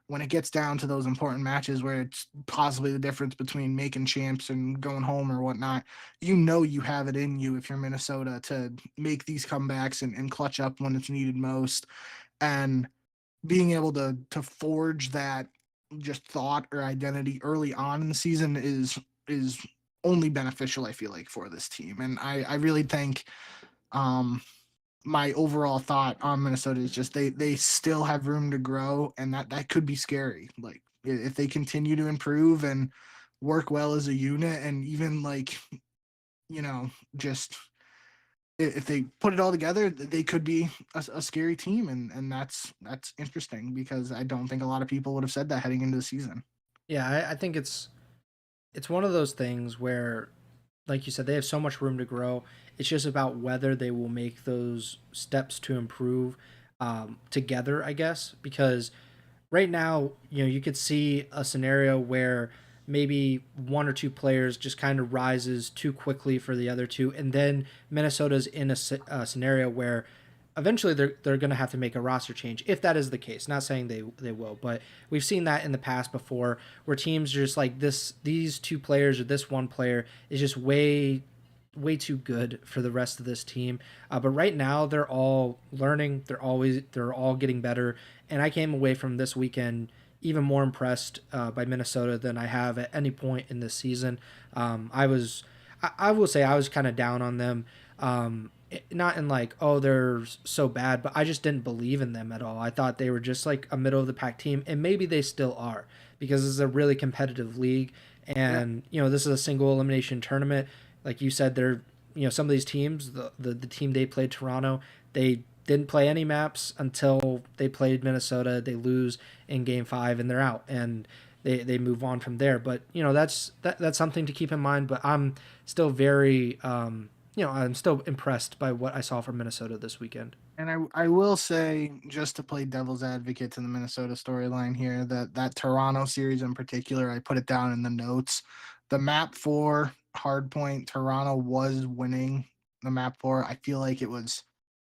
when it gets down to those important matches where it's possibly the difference between making champs and going home or whatnot, you have it in you if you're Minnesota to make these comebacks and clutch up when it's needed most. And being able to forge that just thought or identity early on in the season is only beneficial, I feel like, for this team. And I really think my overall thought on Minnesota is just they still have room to grow, and that could be scary. Like, if they continue to improve and work well as a unit, and even like, just if they put it all together, they could be a scary team, and that's interesting, because I don't think a lot of people would have said that heading into the season. Yeah, I think it's one of those things where, like you said, they have so much room to grow. It's just about whether they will make those steps to improve together, I guess. Because right now, you could see a scenario where maybe one or two players just kind of rises too quickly for the other two, and then Minnesota's in a scenario where eventually they're going to have to make a roster change, if that is the case. Not saying they will, but we've seen that in the past before, where teams are just like, these two players or this one player is just way too good for the rest of this team. But right now they're all learning. They're all getting better. And I came away from this weekend even more impressed by Minnesota than I have at any point in this season. I will say I was kind of down on them. Not in like, oh, they're so bad, but I just didn't believe in them at all. I thought they were just like a middle of the pack team, and maybe they still are, because this is a really competitive league, and this is a single elimination tournament. Like you said, they're, some of these teams, the team they played, Toronto, they didn't play any maps until they played Minnesota. They lose in Game 5 and they're out, and they move on from there. But that's something to keep in mind. But I'm still very I'm still impressed by what I saw from Minnesota this weekend. And I will say, just to play devil's advocate to the Minnesota storyline here, that Toronto series in particular, I put it down in the notes. The map 4 hardpoint, Toronto was winning the map 4. I feel like it was,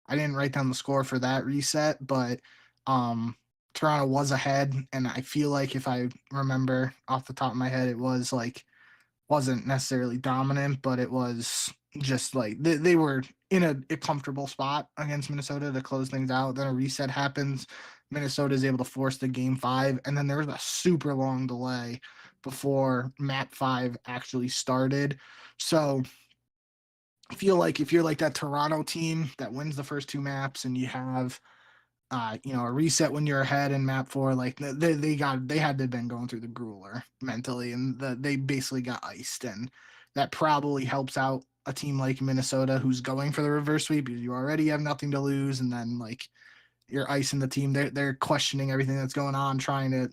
I didn't write down the score for that reset, but Toronto was ahead. And I feel like if I remember off the top of my head, it was like, wasn't necessarily dominant, but it was just like they were in a comfortable spot against Minnesota to close things out. Then a reset happens. Minnesota is able to force the game 5, and then there was a super long delay before map 5 actually started. So I feel like if you're like that Toronto team that wins the first 2 maps and you have a reset when you're ahead in map 4, like they had to have been going through the grueler mentally, and they basically got iced, and that probably helps out a team like Minnesota who's going for the reverse sweep because you already have nothing to lose, and then like you're icing the team. They're questioning everything that's going on, trying to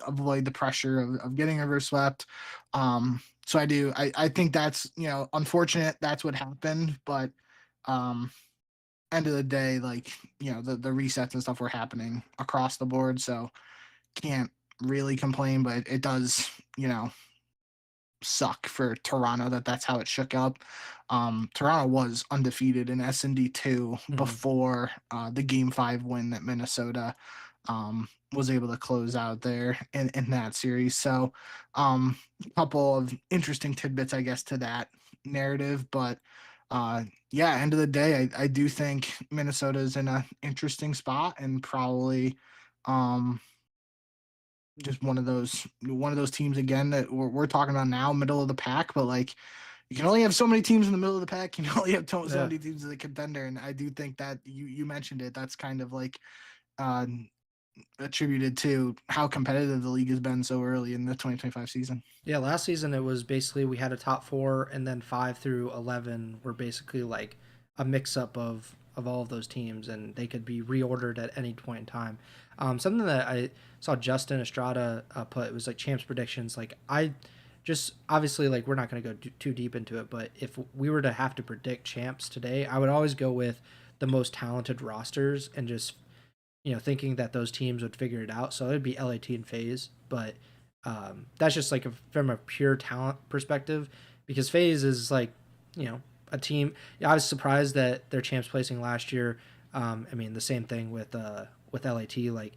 avoid the pressure of getting reverse swept. So I think that's unfortunate. That's what happened, but end of the day, like the resets and stuff were happening across the board, so can't really complain. But it does suck for Toronto that's how it shook up. Toronto was undefeated in S&D2 before the Game 5 win that Minnesota was able to close out there in that series. So a couple of interesting tidbits, I guess, to that narrative. But end of the day, I do think Minnesota is in an interesting spot and probably just one of those teams again that we're talking about now, middle of the pack, but like you can only have so many teams in the middle of the pack. You can only have so many teams as a contender, and I do think that you mentioned it. That's kind of like attributed to how competitive the league has been so early in the 2025 season. Yeah, last season it was basically we had a top 4, and then 5 through 11 were basically like a mix-up of all of those teams, and they could be reordered at any point in time. Something that I saw Justin Estrada put, it was like champs predictions. Like I just obviously like we're not going to go too deep into it, but if we were to have to predict champs today, I would always go with the most talented rosters and just thinking that those teams would figure it out. So it'd be LAT and FaZe, but that's just like from a pure talent perspective, because FaZe is like a team. I was surprised that their champs placing last year. I mean, the same thing with LAT. Like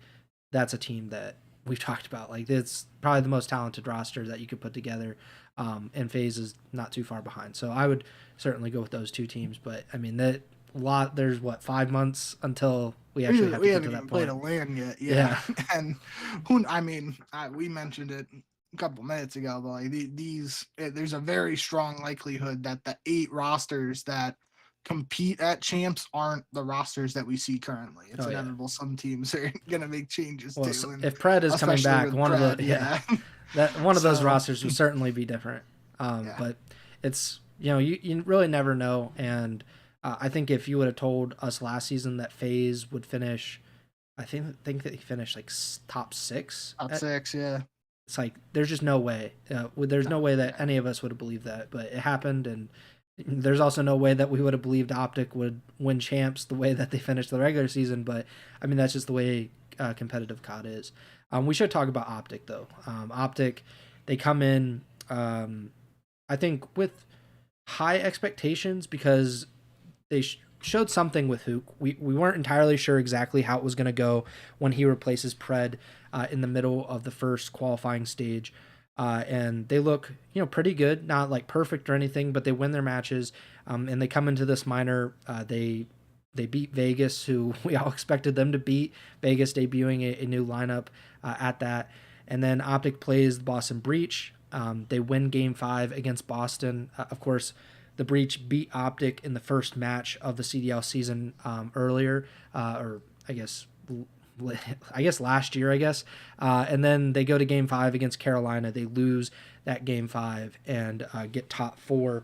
that's a team that we've talked about. Like it's probably the most talented roster that you could put together, and FaZe is not too far behind. So I would certainly go with those 2 teams. But I mean that there's 5 months until we actually have to get to that point. Played a LAN yet. Yeah. And we mentioned it a couple minutes ago, but like there's a very strong likelihood that the 8 rosters that compete at champs aren't the rosters that we see currently. It's inevitable. Some teams are gonna make changes too. So if Pred is coming back, one of those rosters will certainly be different. But it's you really never know. And I think if you would have told us last season that FaZe would finish, I think that he finished like top 6. Top 6, yeah. It's like there's just no way. There's no way that any of us would have believed that, but it happened, and there's also no way that we would have believed OpTic would win champs the way that they finished the regular season. But I mean, that's just the way competitive COD is. We should talk about OpTic though. OpTic, they come in, I think, with high expectations because they showed something with Hook. We weren't entirely sure exactly how it was going to go when he replaces Pred in the middle of the first qualifying stage. And they look, pretty good, not like perfect or anything, but they win their matches. And they come into this minor. They beat Vegas, who we all expected them to beat. Vegas debuting a new lineup at that. And then OpTic plays the Boston Breach. They win Game 5 against Boston. Of course, the Breach beat OpTic in the first match of the CDL season earlier, or I guess last year, and then they go to Game 5 against Carolina. They lose that Game 5 and get top 4.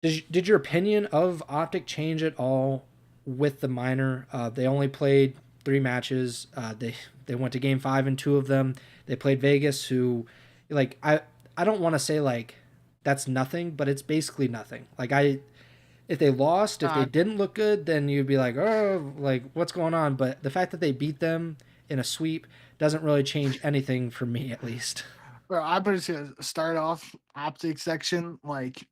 Did your opinion of OpTic change at all with the minor? They only played 3 matches. They went to Game 5 in 2 of them. They played Vegas, who, like, I don't want to say like that's nothing, but it's basically nothing. Like if they lost, if they Uh, didn't look good, then you'd be like, oh, like what's going on? But the fact that they beat them in a sweep doesn't really change anything for me, at least. Bro, I'm just gonna start off optic section. Like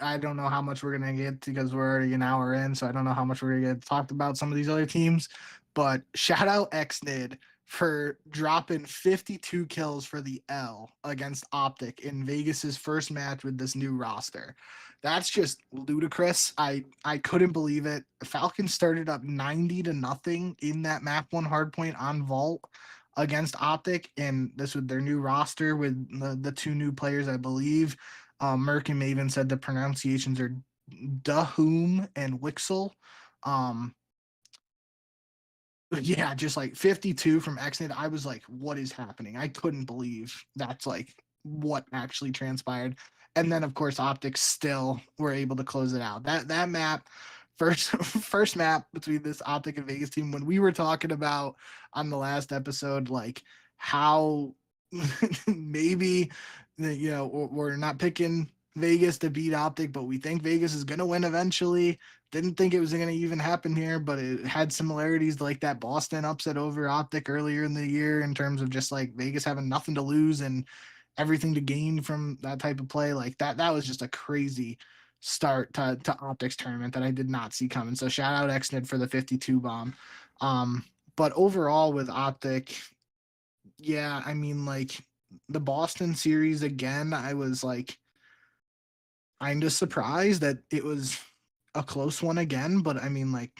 I don't know how much we're gonna get because we're already an hour in, so I don't know how much we're gonna get talked about some of these other teams. But shout out XNID for dropping 52 kills for the L against Optic in Vegas's first match with this new roster. That's just ludicrous. I couldn't believe it. Falcons started up 90-0 in that map one hardpoint on Vault against Optic, and this with their new roster with the two new players, I believe. Merck and Maven said the pronunciations are Dahum and Wixel. Um, yeah, just like 52 from Xnet. I was like, what is happening? I couldn't believe that's like what actually transpired. And then of course Optics still were able to close it out. That map, first map between this Optic and Vegas team, when we were talking about on the last episode, like how maybe we're not picking Vegas to beat Optic, but we think Vegas is gonna win eventually. Didn't think it was going to even happen here, but it had similarities like that Boston upset over Optic earlier in the year in terms of just like Vegas having nothing to lose and everything to gain from that type of play. Like that was just a crazy start to Optic's tournament that I did not see coming. So shout out XNID for the 52 bomb. But overall with Optic, yeah, I mean, like the Boston series again, I was like kind of surprised that it was a close one again, but I mean, like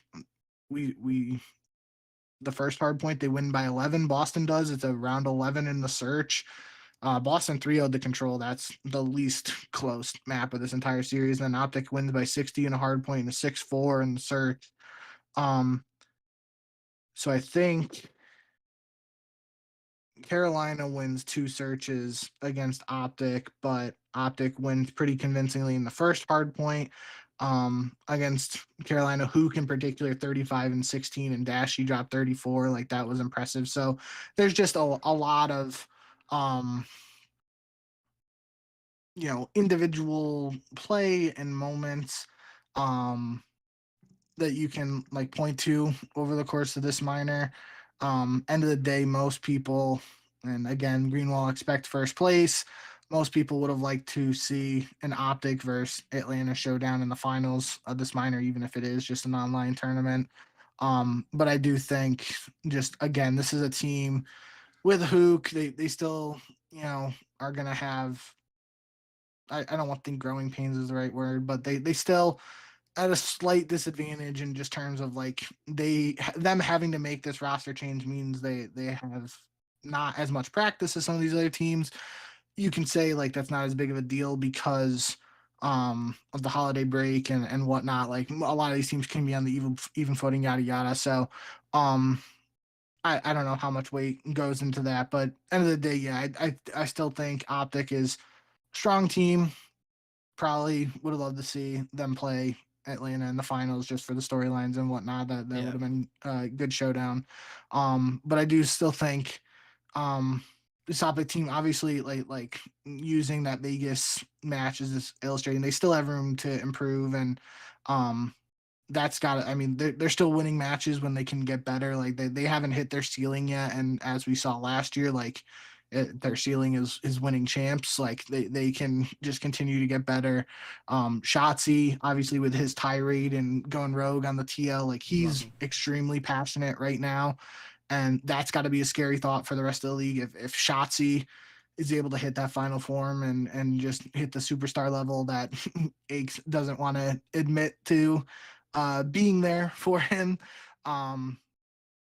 we the first hard point they win by 11. Boston does. It's a round 11 in the search. Boston 3-0'd the control. That's the least close map of this entire series. And then Optic wins by 60 in a hard point and a 6-4 in the search. Um, so I think Carolina wins 2 searches against Optic, but Optic wins pretty convincingly in the first hard point against Carolina, Hook in particular 35 and 16, and Dashy dropped 34. Like that was impressive. So there's just a lot of individual play and moments that you can like point to over the course of this minor. End of the day, most people, and again, Greenwall expect first place. Most people would have liked to see an Optic versus Atlanta showdown in the finals of this minor, even if it is just an online tournament. But I do think just again, this is a team with Hook. They still, are gonna have I don't want to think growing pains is the right word, but they still at a slight disadvantage in just terms of like them having to make this roster change means they have not as much practice as some of these other teams. You can say like that's not as big of a deal because of the holiday break and whatnot. Like a lot of these teams can be on the even footing, yada yada. So I don't know how much weight goes into that, but end of the day, yeah, I still think Optic is strong team. Probably would have loved to see them play Atlanta in the finals just for the storylines and whatnot. That would have been a good showdown. But I do still think the Optic team, obviously, like using that Vegas match is just illustrating they still have room to improve, and that's got. I mean, they're still winning matches when they can get better. Like they haven't hit their ceiling yet, and as we saw last year, like their ceiling is winning champs. Like they can just continue to get better. Shotzi, obviously with his tirade and going rogue on the TL, like he's extremely passionate right now, and that's got to be a scary thought for the rest of the league. If Shotzi is able to hit that final form and just hit the superstar level that Aches doesn't want to admit to being there for him.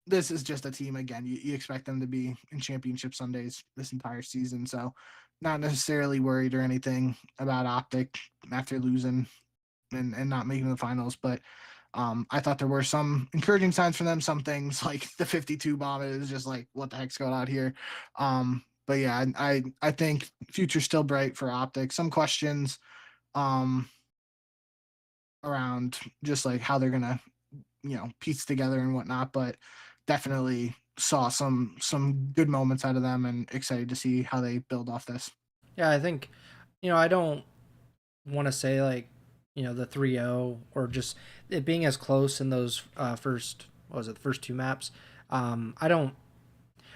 This is just a team again. You expect them to be in championship Sundays this entire season, so not necessarily worried or anything about Optic after losing and not making the finals. But I thought there were some encouraging signs from them. Some things like the 52 bomb is just like what the heck's going on here. But yeah, I think future's still bright for Optic. Some questions around just like how they're gonna piece together and whatnot, but definitely saw some good moments out of them and excited to see how they build off this. Yeah, I think, I don't want to say like, the 3-0 or just it being as close in those first, what was it, the first two maps. I don't.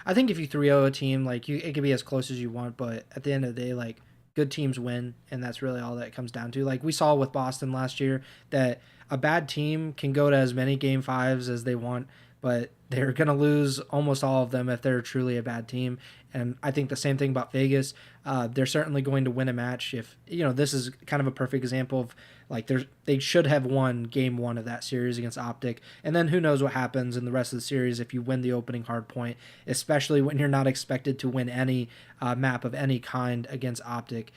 I think if you 3-0 a team, like it could be as close as you want, but at the end of the day, like good teams win, and that's really all that it comes down to. Like we saw with Boston last year, that a bad team can go to as many game fives as they want, but they're gonna lose almost all of them if they're truly a bad team. And I think the same thing about Vegas. They're certainly going to win a match if this is kind of a perfect example of like they should have won game one of that series against OpTic, and then who knows what happens in the rest of the series if you win the opening hard point, especially when you're not expected to win any map of any kind against OpTic.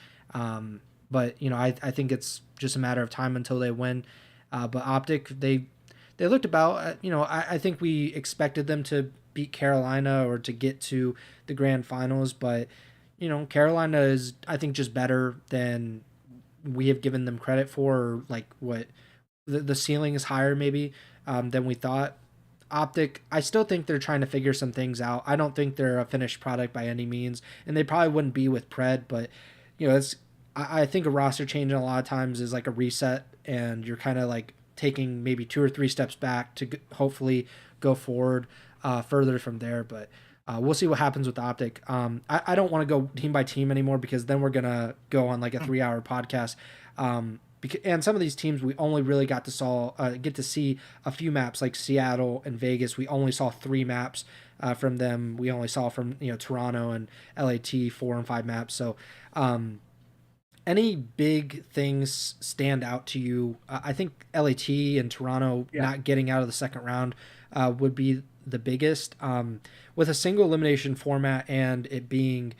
But I think it's just a matter of time until they win. But OpTic, they looked about. I think we expected them to beat Carolina or to get to the grand finals, but Carolina is, I think, just better than we have given them credit for. Or like what the ceiling is higher maybe than we thought. OpTic, I still think they're trying to figure some things out. I don't think they're a finished product by any means, and they probably wouldn't be with Pred. But it's I think a roster change a lot of times is like a reset, and you're kind of like taking maybe 2 or 3 steps back to hopefully go forward further from there. But we'll see what happens with OpTic. I don't want to go team by team anymore because then we're gonna go on like a 3-hour podcast. And some of these teams we only really got to get to see a few maps, like Seattle and Vegas. We only saw 3 maps from them. We only saw from Toronto and LAT 4 and 5 maps. So any big things stand out to you? I think LAT and Toronto not getting out of the second round would be the biggest. With a single elimination format and it being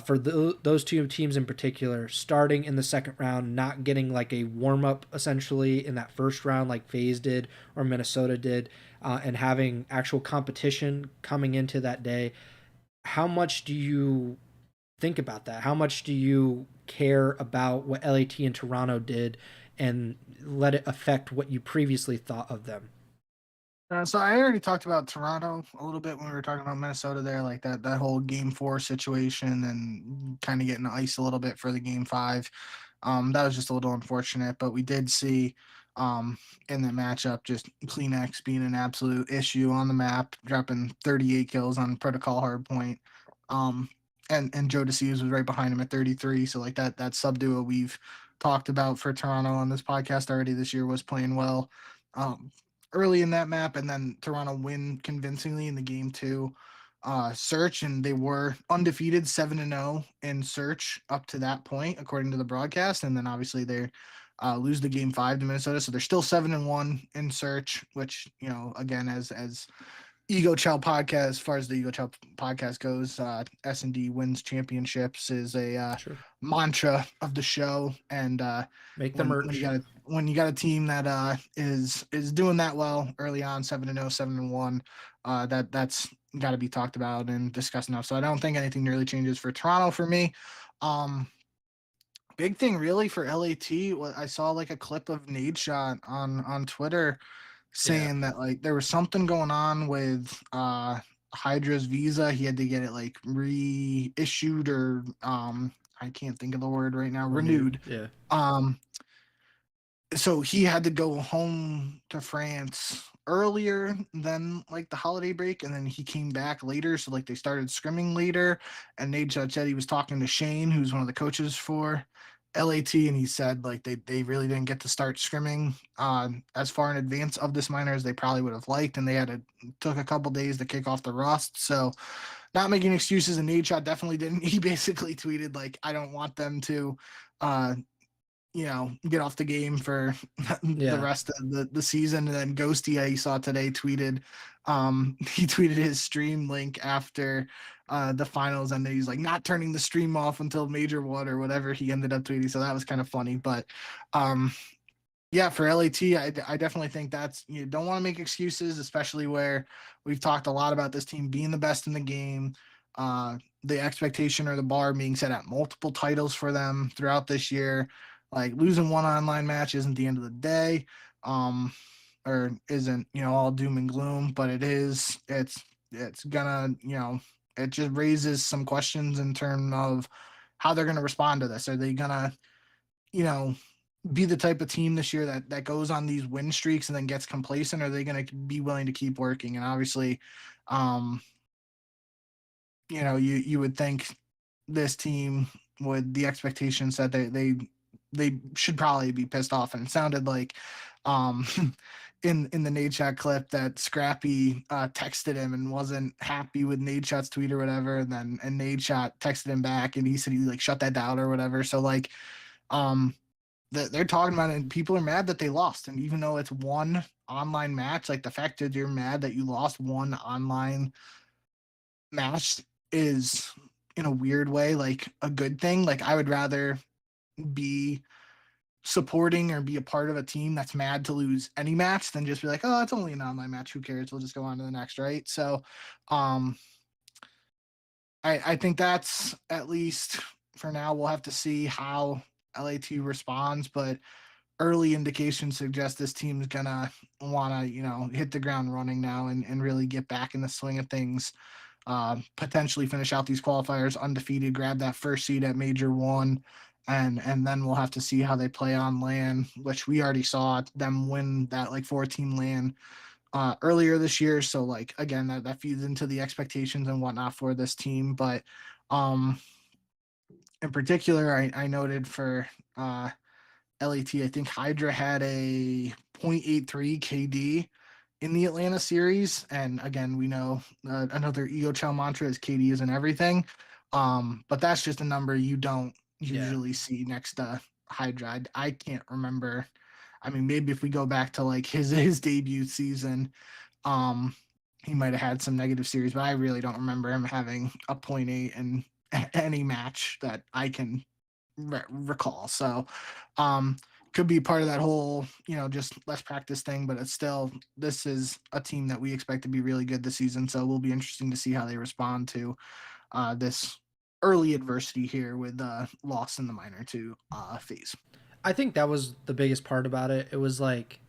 for those two teams in particular, starting in the second round, not getting like a warm up essentially in that first round like FaZe did or Minnesota did, and having actual competition coming into that day. How much do you think about that? How much do you care about what LAT and Toronto did and let it affect what you previously thought of them? So I already talked about Toronto a little bit when we were talking about Minnesota there, like that whole game 4 situation and kind of getting ice a little bit for the game 5. That was just a little unfortunate, but we did see in that matchup just Kleenex being an absolute issue on the map, dropping 38 kills on protocol hardpoint. And Joe DeCeves was right behind him at 33. So like that sub duo we've talked about for Toronto on this podcast already this year was playing well. Early in that map, and then Toronto win convincingly in the game 2 search, and they were undefeated 7-0 in search up to that point according to the broadcast, and then obviously they lose the game 5 to Minnesota, so they're still 7-1 in search, which again, as Ego Chall Podcast, as far as the Ego Chall Podcast goes, S&D wins championships is a Sure. mantra of the show. And Make the merch. when you got a team that is doing that well early on, 7-0, 7-1, that's got to be talked about and discussed enough. So I don't think anything really changes for Toronto for me. Big thing really for LAT. I saw like a clip of Nadeshot on Twitter saying that like there was something going on with Hydra's visa. He had to get it like reissued or I can't think of the word right now, renewed. Yeah. So he had to go home to France earlier than like the holiday break, and then he came back later. So like they started scrimming later, and Nate said he was talking to Shane, who's one of the coaches for LAT, and he said like they really didn't get to start scrimming as far in advance of this minor as they probably would have liked, and they took a couple days to kick off the rust. So not making excuses, and Nate definitely didn't. He basically tweeted like, I don't want them to get off the game for the rest of the season. And then Ghosty, I saw today, tweeted he tweeted his stream link after the finals, and he's like not turning the stream off until Major One or whatever he ended up tweeting. So that was kind of funny. But yeah, for LAT, I definitely think you don't want to make excuses, especially where we've talked a lot about this team being the best in the game. The expectation or the bar being set at multiple titles for them throughout this year. Like losing one online match isn't the end of the day, or isn't all doom and gloom, but it's gonna it just raises some questions in terms of how they're gonna respond to this. Are they gonna you know, be the type of team this year that goes on these win streaks and then gets complacent? Or are they going to be willing to keep working? And obviously, you would think this team, with the expectations that they should probably be pissed off. And it sounded like um in the Nate Shot clip that Scrappy texted him and wasn't happy with Nate Shot's tweet or whatever, and Nate Shot texted him back and he said he like shut that down or whatever. So like they're talking about it and people are mad that they lost. And even though it's one online match, like the fact that you're mad that you lost one online match is, in a weird way, like a good thing. Like I would rather be supporting or be a part of a team that's mad to lose any match than just be like, oh, it's only an online match, who cares, we'll just go on to the next, right? So I think that's, at least for now, we'll have to see how LAT responds, but early indications suggest this team's gonna want to hit the ground running now and really get back in the swing of things. Potentially finish out these qualifiers undefeated, grab that first seed at Major 1, and then we'll have to see how they play on LAN, which we already saw them win that like 4-team LAN earlier this year. So like again, that feeds into the expectations and whatnot for this team. But in particular, I noted for LAT, I think Hydra had a 0.83 KD in the Atlanta series. And again, we know another Ego Chall mantra is KD isn't everything. But that's just a number you don't usually see next to Hydra. I can't remember. I mean, maybe if we go back to like his debut season, he might have had some negative series, but I really don't remember him having a 0.8 in any match that I can recall. So could be part of that whole just less practice thing, but it's still, this is a team that we expect to be really good this season, so it will be interesting to see how they respond to this early adversity here with loss in the minor to FaZe. I think that was the biggest part about it. It was like,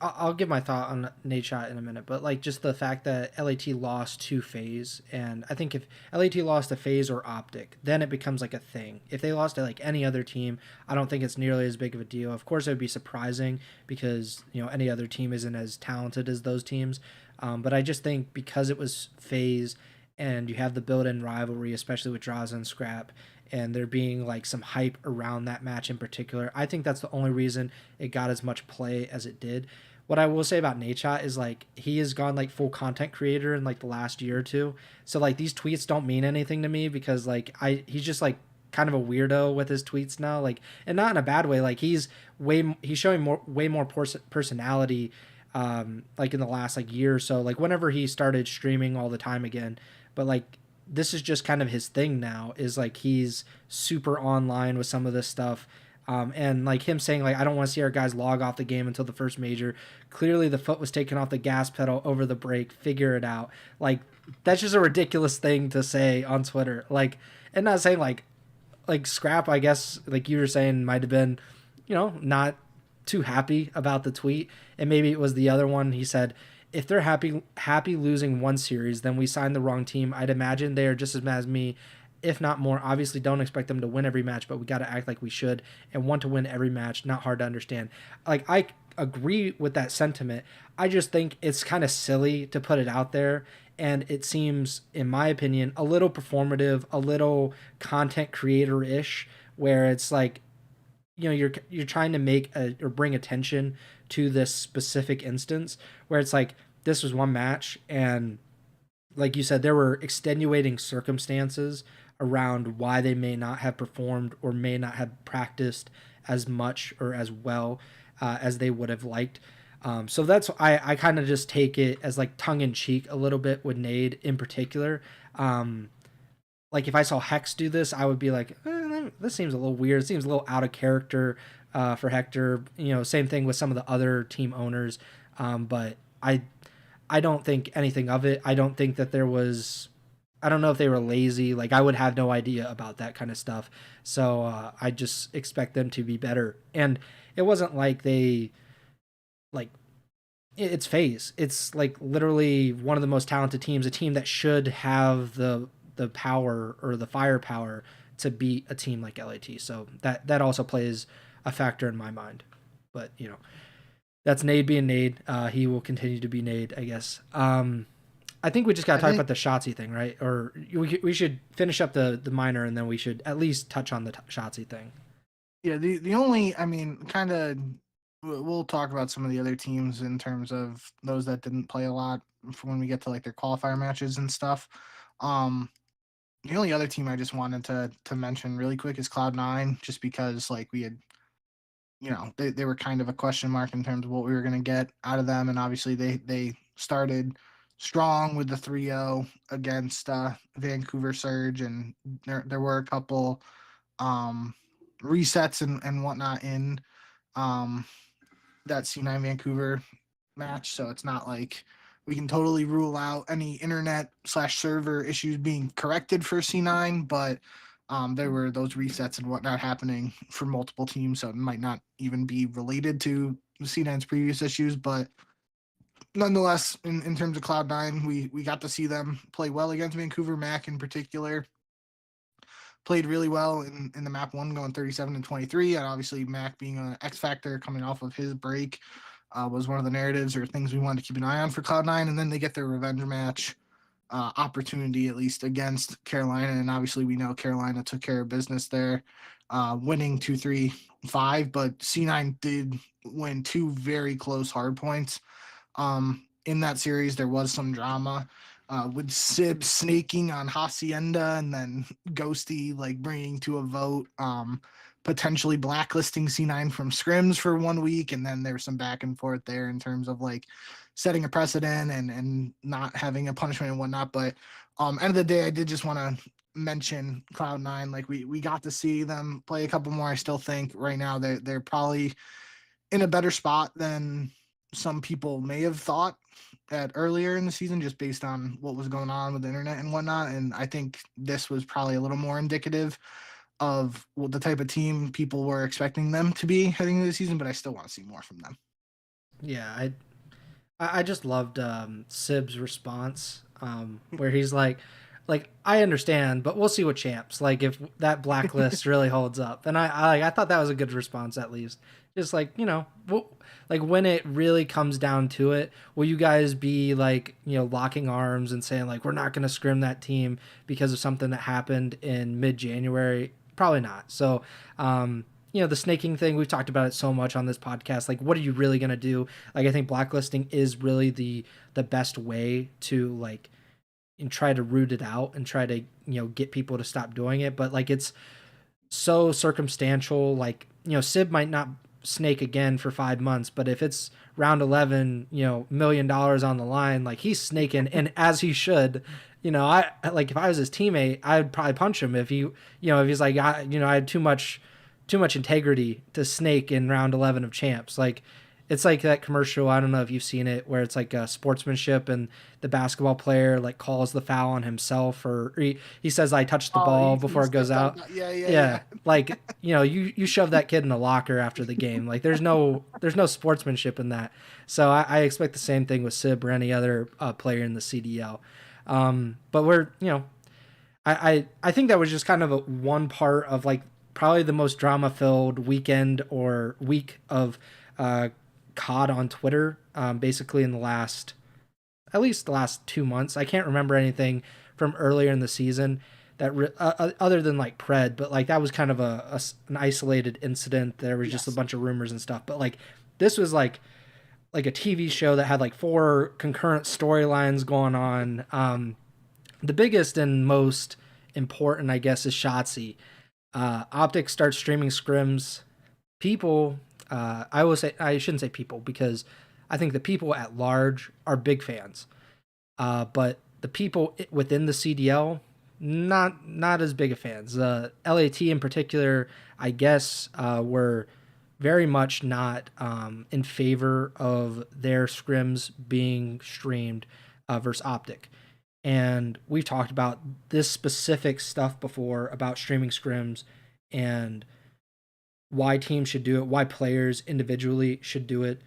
I'll give my thought on Nate Shot in a minute, but like just the fact that LAT lost to FaZe, and I think if LAT lost to FaZe or OpTic, then it becomes like a thing. If they lost to like any other team, I don't think it's nearly as big of a deal. Of course, it would be surprising because any other team isn't as talented as those teams, but I just think because it was FaZe and you have the built-in rivalry, especially with Draza and Scrap, and there being like some hype around that match in particular, I think that's the only reason it got as much play as it did. What I will say about Nate Shot is like he has gone like full content creator in like the last year or two. So like these tweets don't mean anything to me because like he's just like kind of a weirdo with his tweets now, like, and not in a bad way. Like he's showing way more personality like in the last like year or so, like whenever he started streaming all the time again. But like this is just kind of his thing now, is like he's super online with some of this stuff. And like him saying like, I don't want to see our guys log off the game until the first major. Clearly the foot was taken off the gas pedal over the brake. Figure it out. Like that's just a ridiculous thing to say on Twitter. Like, and not saying like Scrap, I guess like you were saying, might have been, not too happy about the tweet. And maybe it was the other one. He said, if they're happy losing one series, then we signed the wrong team. I'd imagine they are just as mad as me, if not more. Obviously, don't expect them to win every match, but we got to act like we should and want to win every match. Not hard to understand. Like, I agree with that sentiment. I just think it's kind of silly to put it out there, and it seems, in my opinion, a little performative, a little content creator-ish, where it's like, you're trying to make or bring attention to this specific instance, where it's like, this was one match, and like you said, there were extenuating circumstances around why they may not have performed or may not have practiced as much or as well as they would have liked. So that's, I kind of just take it as like tongue in cheek a little bit with Nade in particular. Like if I saw Hex do this, I would be like, this seems a little weird. It seems a little out of character for Hector. Same thing with some of the other team owners. But I don't think anything of it. I don't think that there was, I don't know if they were lazy. Like I would have no idea about that kind of stuff. So I just expect them to be better. And it wasn't like they, like, it's FaZe. It's like literally one of the most talented teams, a team that should have the power or the firepower to beat a team like LAT. So that also plays a factor in my mind. But that's Nade being Nade. He will continue to be Nade, I guess. I think we just got to talk about the Shotzzy thing, right? Or we should finish up the minor, and then we should at least touch on the Shotzzy thing. Yeah, the only, I mean, kind of, we'll talk about some of the other teams in terms of those that didn't play a lot for when we get to like their qualifier matches and stuff. The only other team I just wanted to mention really quick is Cloud9, just because like we had, they were kind of a question mark in terms of what we were going to get out of them, and obviously they started strong with the 3-0 against Vancouver Surge, and there were a couple resets and whatnot in that C9 Vancouver match. So it's not like we can totally rule out any internet/server issues being corrected for C9, but there were those resets and whatnot happening for multiple teams. So it might not even be related to C9's previous issues, but nonetheless, in terms of Cloud9, we got to see them play well against Vancouver. Mac in particular played really well in the map one, going 37-23, and obviously Mac being an X factor coming off of his break was one of the narratives or things we wanted to keep an eye on for Cloud9. And then they get their revenge match opportunity, at least against Carolina, and obviously we know Carolina took care of business there, winning 2-3-5, but C9 did win two very close hard points. In that series, there was some drama with Sib snaking on Hacienda, and then Ghosty like bringing to a vote, potentially blacklisting C9 from scrims for 1 week, and then there's some back and forth there in terms of like setting a precedent and not having a punishment and whatnot. But end of the day, I did just want to mention Cloud9. Like we got to see them play a couple more. I still think right now they're probably in a better spot than some people may have thought at earlier in the season, just based on what was going on with the internet and whatnot. And I think this was probably a little more indicative of the type of team people were expecting them to be heading into the season, but I still want to see more from them. Yeah, I just loved Sib's response, where he's like, I understand, but we'll see what champs, like if that blacklist really holds up. And I thought that was a good response, at least. Just like, like when it really comes down to it, will you guys be like, locking arms and saying like, we're not going to scrim that team because of something that happened in mid-January? Probably not. So, the snaking thing, we've talked about it so much on this podcast. Like, what are you really going to do? Like, I think blacklisting is really the best way to like, and try to root it out and try to, get people to stop doing it. But like, it's so circumstantial. Like, Sib might not snake again for 5 months, but if it's round 11, $1 million on the line, like he's snaking, and as he should. I like, if I was his teammate, I'd probably punch him if he, if he's like, I had too much integrity to snake in round 11 of champs. Like, it's like that commercial, I don't know if you've seen it, where it's like a sportsmanship and the basketball player like calls the foul on himself, or he says, I touched the ball before it goes out. Yeah. Like, you shove that kid in the locker after the game. Like, there's no sportsmanship in that. So I expect the same thing with Sib or any other player in the CDL. But we're, I think that was just kind of one part of like probably the most drama filled weekend or week of COD on Twitter, basically in at least the last 2 months. I can't remember anything from earlier in the season that other than like Pred, but like that was kind of an isolated incident. There was just a bunch of rumors and stuff, but like this was like a TV show that had like 4 concurrent storylines going on. The biggest and most important, I guess, is Shotzzy. OpTic starts streaming scrims. People, I shouldn't say people, because I think the people at large are big fans. But the people within the CDL, not as big of fans. LAT in particular, I guess, were very much not in favor of their scrims being streamed versus OpTic. And we've talked about this specific stuff before about streaming scrims and why teams should do it, why players individually should do it.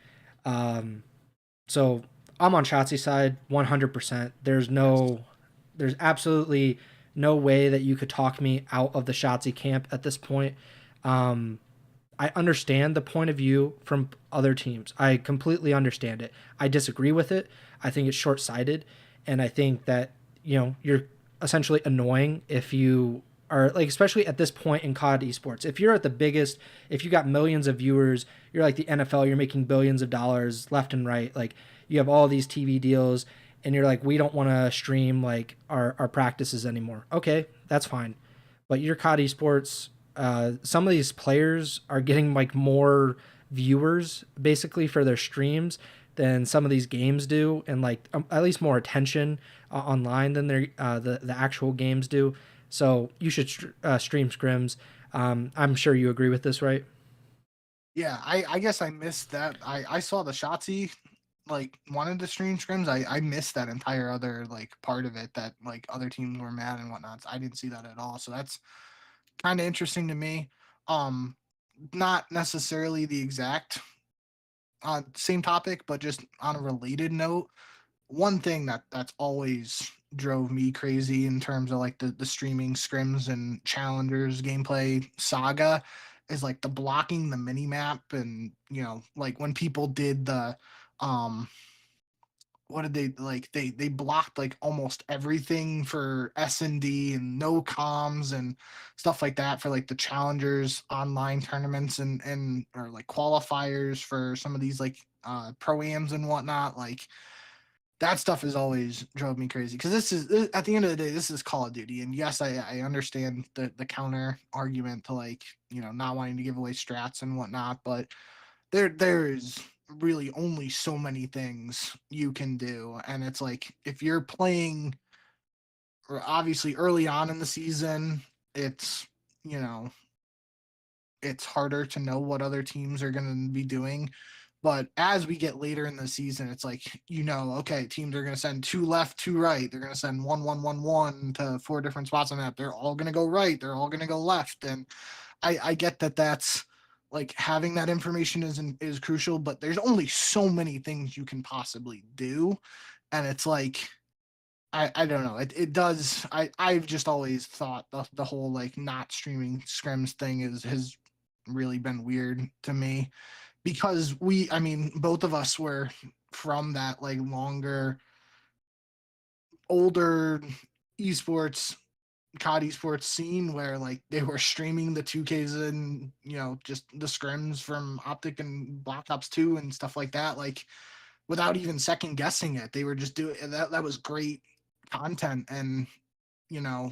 So I'm on Shotzzy's side 100%. There's absolutely no way that you could talk me out of the Shotzi camp at this point. I understand the point of view from other teams. I completely understand it. I disagree with it. I think it's short-sighted, and I think that, you're essentially annoying if you are, like, especially at this point in COD esports. If you're at the biggest, if you got millions of viewers, you're like the NFL, you're making billions of dollars left and right. Like, you have all these TV deals, and you're like, we don't want to stream like our practices anymore. Okay, that's fine. But your COD esports, some of these players are getting like more viewers basically for their streams than some of these games do, and like at least more attention online than their the actual games do. So you should stream scrims. I'm sure you agree with this, right? Yeah, I guess I missed that. I saw the Shotzi like wanted to stream scrims. I missed that entire other like part of it that like other teams were mad and whatnot. I didn't see that at all. So that's kind of interesting to me. Um, Not necessarily the exact same topic, but just on a related note, one thing that's always drove me crazy in terms of like the streaming scrims and challengers gameplay saga is like the blocking the mini map, and like when people did the um what did they like they blocked like almost everything for S&D and no comms and stuff like that for like the challengers online tournaments and or like qualifiers for some of these like pro-ams and whatnot. Like that stuff has always drove me crazy because at the end of the day, this is Call of Duty. And yes, I understand the counter argument to like not wanting to give away strats and whatnot, but there is really only so many things you can do. And it's like if you're playing obviously early on in the season, it's you know it's harder to know what other teams are going to be doing. But as we get later in the season, it's like, okay, teams are going to send two left, two right. They're going to send 1-1-1-1 to four different spots on the map. They're all going to go right. They're all going to go left. And I get that that's like having that information is crucial, but there's only so many things you can possibly do. And it's like, I don't know. It does. I've just always thought the whole like not streaming scrims thing has really been weird to me because I mean, both of us were from that like longer, older esports, COD esports scene where like they were streaming the 2Ks and just the scrims from OpTic and Black Ops 2 and stuff like that, like without even second guessing it. They were just doing that. That was great content, and you know,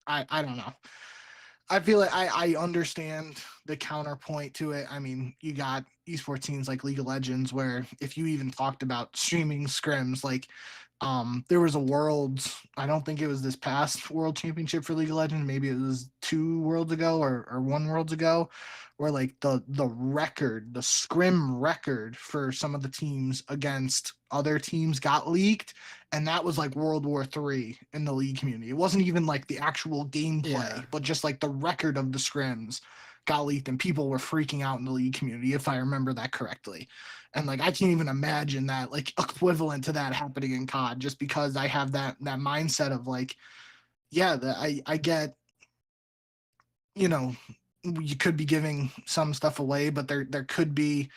I don't know. I feel like I understand the counterpoint to it. I mean, you got esports teams like League of Legends where if you even talked about streaming scrims, like there was a worlds, I don't think it was this past world championship for League of Legends, maybe it was 2 worlds ago or 1 worlds ago, where like the scrim record for some of the teams against other teams got leaked, and that was like World War III in the league community. It wasn't even like the actual gameplay, Yeah. but just like the record of the scrims got leaked, and people were freaking out in the league community, if I remember that correctly. And like I can't even imagine that like equivalent to that happening in COD, just because I have that mindset of like, yeah, I get, you know, you could be giving some stuff away, but there could be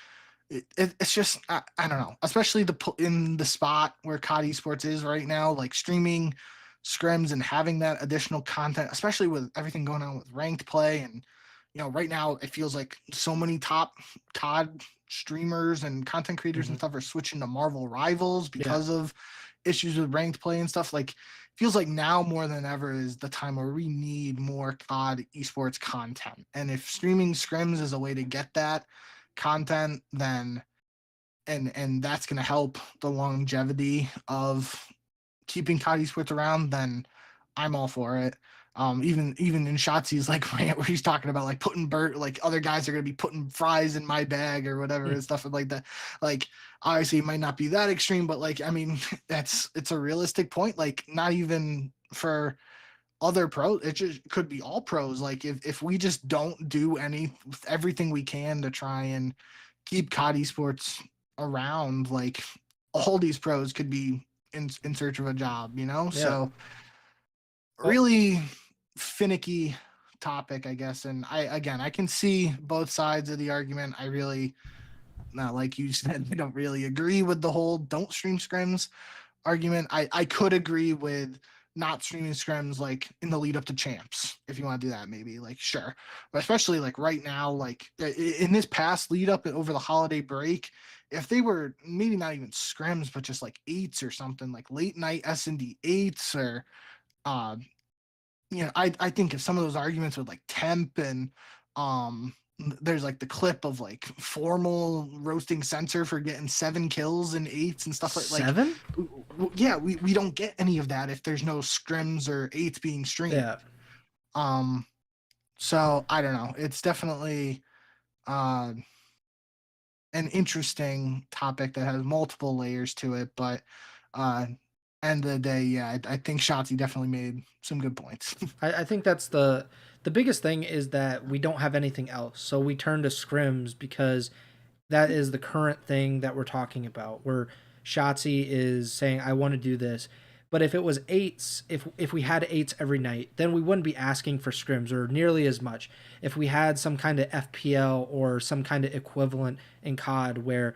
it's just I don't know, especially in the spot where COD Esports is right now, like streaming scrims and having that additional content, especially with everything going on with ranked play. And right now it feels like so many top COD streamers and content creators and Hmm. stuff are switching to Marvel Rivals Yeah. because of issues with ranked play and stuff. Like feels like now more than ever is the time where we need more COD esports content. And if streaming scrims is a way to get that content, then and that's going to help the longevity of keeping COD esports around, then I'm all for it. Even in Shotzi's like rant where he's talking about like putting like other guys are gonna be putting fries in my bag or whatever and stuff like that. Like obviously it might not be that extreme, but like I mean it's a realistic point. Like not even for other pros, it just could be all pros. Like if we just don't do everything we can to try and keep COD esports around, like all these pros could be in search of a job, Yeah. so Oh, really finicky topic, I guess. And I can see both sides of the argument. I really, not like you said, I don't really agree with the whole don't stream scrims argument. I could agree with not streaming scrims like in the lead up to champs. If you want to do that, maybe like sure, but especially like right now, like in this past lead up over the holiday break, if they were maybe not even scrims, but just like eights or something, like late night S&D eights or uh I think if some of those arguments with like temp and um there's like the clip of like formal roasting censor for getting 7 kills and eights and stuff like 7? yeah, we don't get any of that if there's no scrims or eights being streamed. Yeah. um so I don't know, it's definitely uh an interesting topic that has multiple layers to it, but end of the day, yeah, I think Shotzi definitely made some good points. I think that's the biggest thing is that we don't have anything else. So we turn to scrims because that is the current thing that we're talking about, where Shotzi is saying, I want to do this. But if it was eights, if we had eights every night, then we wouldn't be asking for scrims or nearly as much. If we had some kind of FPL or some kind of equivalent in COD where,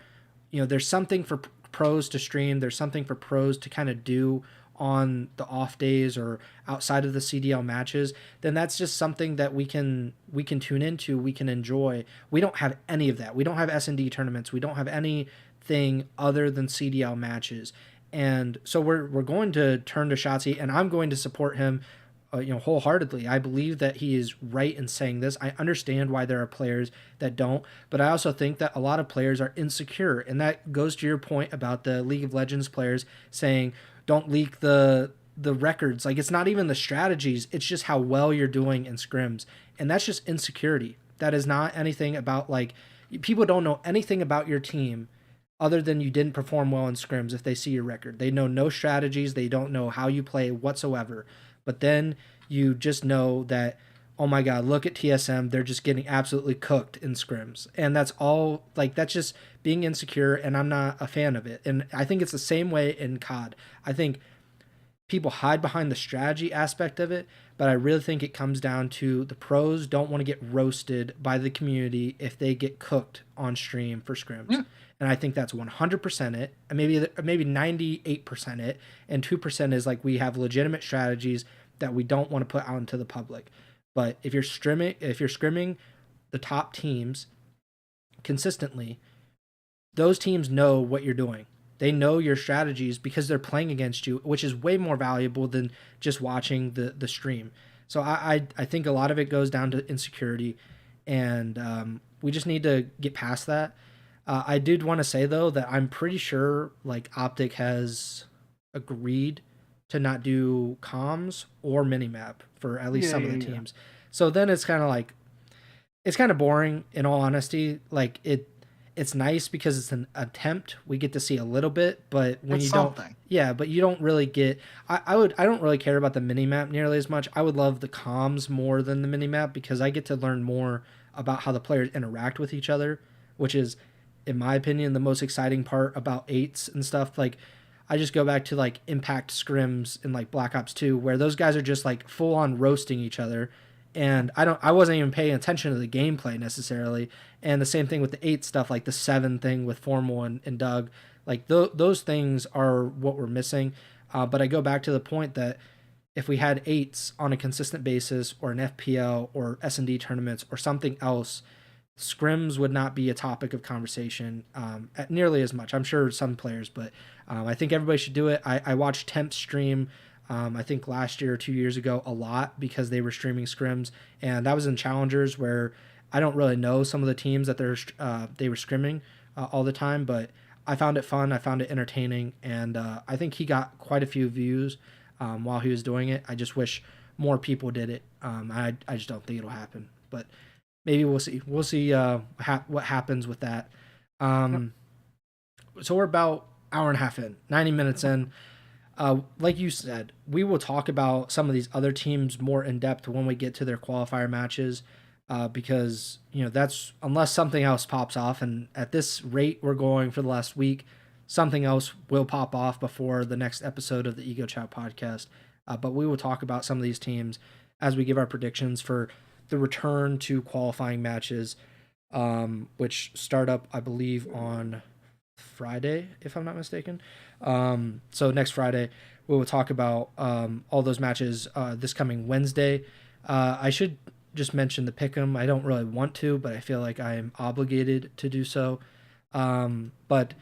there's something for pros to stream, there's something for pros to kind of do on the off days or outside of the CDL matches, then that's just something that we can tune into, we can enjoy. We don't have any of that. We don't have S&D tournaments. We don't have anything other than CDL matches. And so we're going to turn to Shotzi, and I'm going to support him wholeheartedly. I believe that he is right in saying this. I understand why there are players that don't, but I also think that a lot of players are insecure, and that goes to your point about the League of Legends players saying don't leak the records. Like, it's not even the strategies, it's just how well you're doing in scrims, and that's just insecurity. That is not anything about, like, people don't know anything about your team other than you didn't perform well in scrims. If they see your record, they know no strategies, they don't know how you play whatsoever. But then you just know that, oh my god, look at TSM, they're just getting absolutely cooked in scrims. And that's all, like, that's just being insecure, and I'm not a fan of it. And I think it's the same way in COD. I think people hide behind the strategy aspect of it, but I really think it comes down to the pros don't want to get roasted by the community if they get cooked on stream for scrims. Yeah. And I think that's 100% it, and maybe 98% it, and 2% is like we have legitimate strategies that we don't want to put out into the public. But if you're scrimming the top teams consistently, those teams know what you're doing. They know your strategies because they're playing against you, which is way more valuable than just watching the stream. So I think a lot of it goes down to insecurity, and we just need to get past that. I did want to say though that I'm pretty sure like OpTic has agreed to not do comms or minimap for at least some of the teams. So then it's kind of like, it's kind of boring in all honesty. Like it's nice because it's an attempt. We get to see a little bit, but when It's you something. don't, yeah, but you don't really get. I don't really care about the minimap nearly as much. I would love the comms more than the minimap because I get to learn more about how the players interact with each other, which is, in my opinion, the most exciting part about eights and stuff. Like, I just go back to like Impact scrims in like Black Ops 2 where those guys are just like full on roasting each other, and I wasn't even paying attention to the gameplay necessarily. And the same thing with the 8 stuff, like the 7 thing with Formal and Doug. Like those things are what we're missing. But I go back to the point that if we had 8s on a consistent basis, or an FPL or S&D tournaments or something else, scrims would not be a topic of conversation at nearly as much. I'm sure some players, but I think everybody should do it. I watched Temp stream, I think last year or 2 years ago, a lot because they were streaming scrims, and that was in challengers where I don't really know some of the teams that they were scrimming all the time, but I found it fun. I found it entertaining, and I think he got quite a few views while he was doing it. I just wish more people did it. I just don't think it'll happen, but maybe we'll see. We'll see what happens with that. So we're about hour and a half in, 90 minutes in. Like you said, we will talk about some of these other teams more in depth when we get to their qualifier matches, because that's, unless something else pops off, and at this rate we're going for the last week, something else will pop off before the next episode of the Ego Chall podcast. But we will talk about some of these teams as we give our predictions for the return to qualifying matches, which start up, I believe, on Friday, if I'm not mistaken. So next Friday, we will talk about all those matches this coming Wednesday. I should just mention the pick'em. I don't really want to, but I feel like I am obligated to do so. But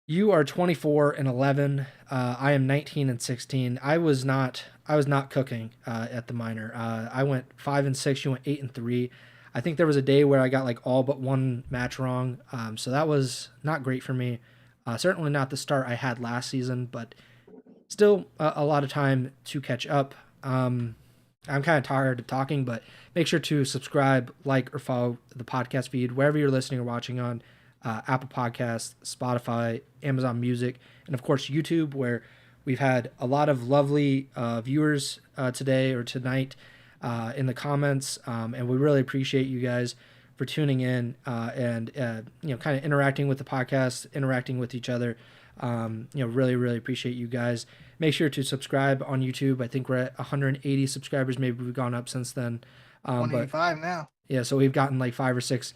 you are 24-11. I am 19-16. I was not cooking at the minor. I went 5-6. You went 8-3. I think there was a day where I got like all but one match wrong. So that was not great for me. Certainly not the start I had last season, but still a lot of time to catch up. I'm kind of tired of talking, but make sure to subscribe, like, or follow the podcast feed wherever you're listening or watching on. Apple Podcasts, Spotify, Amazon Music, and of course YouTube, where we've had a lot of lovely viewers today or tonight in the comments, and we really appreciate you guys for tuning in and kind of interacting with the podcast, interacting with each other. Really appreciate you guys. Make sure to subscribe on YouTube. I think we're at 180 subscribers. Maybe we've gone up since then. 185 now. Yeah, so we've gotten like 5 or 6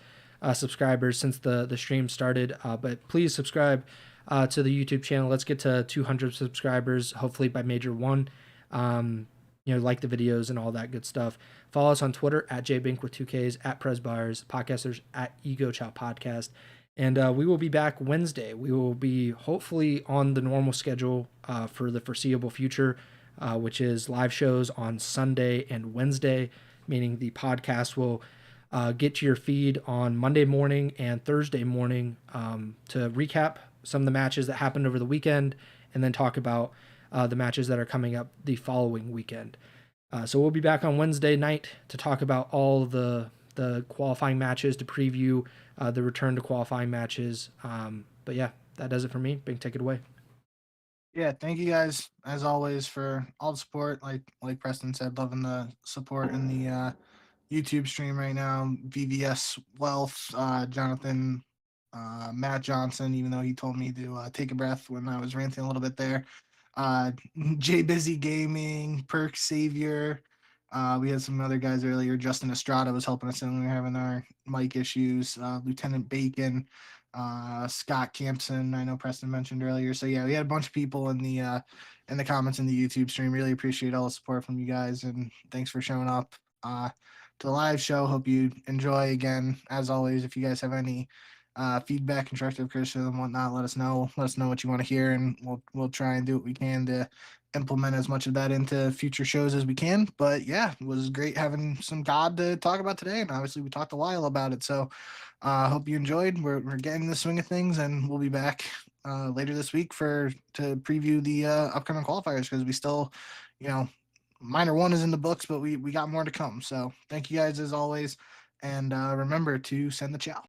subscribers since the stream started. But please subscribe to the YouTube channel. Let's get to 200 subscribers, hopefully by Major 1. Like the videos and all that good stuff. Follow us on Twitter at jbink with 2Ks, at Preston Byers, podcasters at Ego Chall Podcast. And we will be back Wednesday. We will be hopefully on the normal schedule for the foreseeable future, which is live shows on Sunday and Wednesday, meaning the podcast will get to your feed on Monday morning and Thursday morning to recap some of the matches that happened over the weekend and then talk about the matches that are coming up the following weekend. So we'll be back on Wednesday night to talk about all the qualifying matches, to preview the return to qualifying matches. But yeah, that does it for me. Bink, take it away. Yeah, thank you guys as always for all the support. Like Preston said, loving the support in the YouTube stream right now. VVS Wealth, Jonathan, Matt Johnson, even though he told me to take a breath when I was ranting a little bit there. J Busy Gaming, Perk Savior. We had some other guys earlier. Justin Estrada was helping us when we were having our mic issues. Lieutenant Bacon, Scott Campson, I know Preston mentioned earlier. So yeah, we had a bunch of people in the comments in the YouTube stream. Really appreciate all the support from you guys, and thanks for showing up to the live show. Hope you enjoy. Again, as always, if you guys have any feedback, constructive criticism, whatnot, let us know. Let us know what you want to hear, and we'll try and do what we can to implement as much of that into future shows as we can. But yeah, it was great having some COD to talk about today, and obviously we talked a while about it. So hope you enjoyed. We're getting the swing of things, and we'll be back later this week to preview the upcoming qualifiers, because we still, minor 1 is in the books, but we got more to come. So thank you guys as always, and remember to send the chow.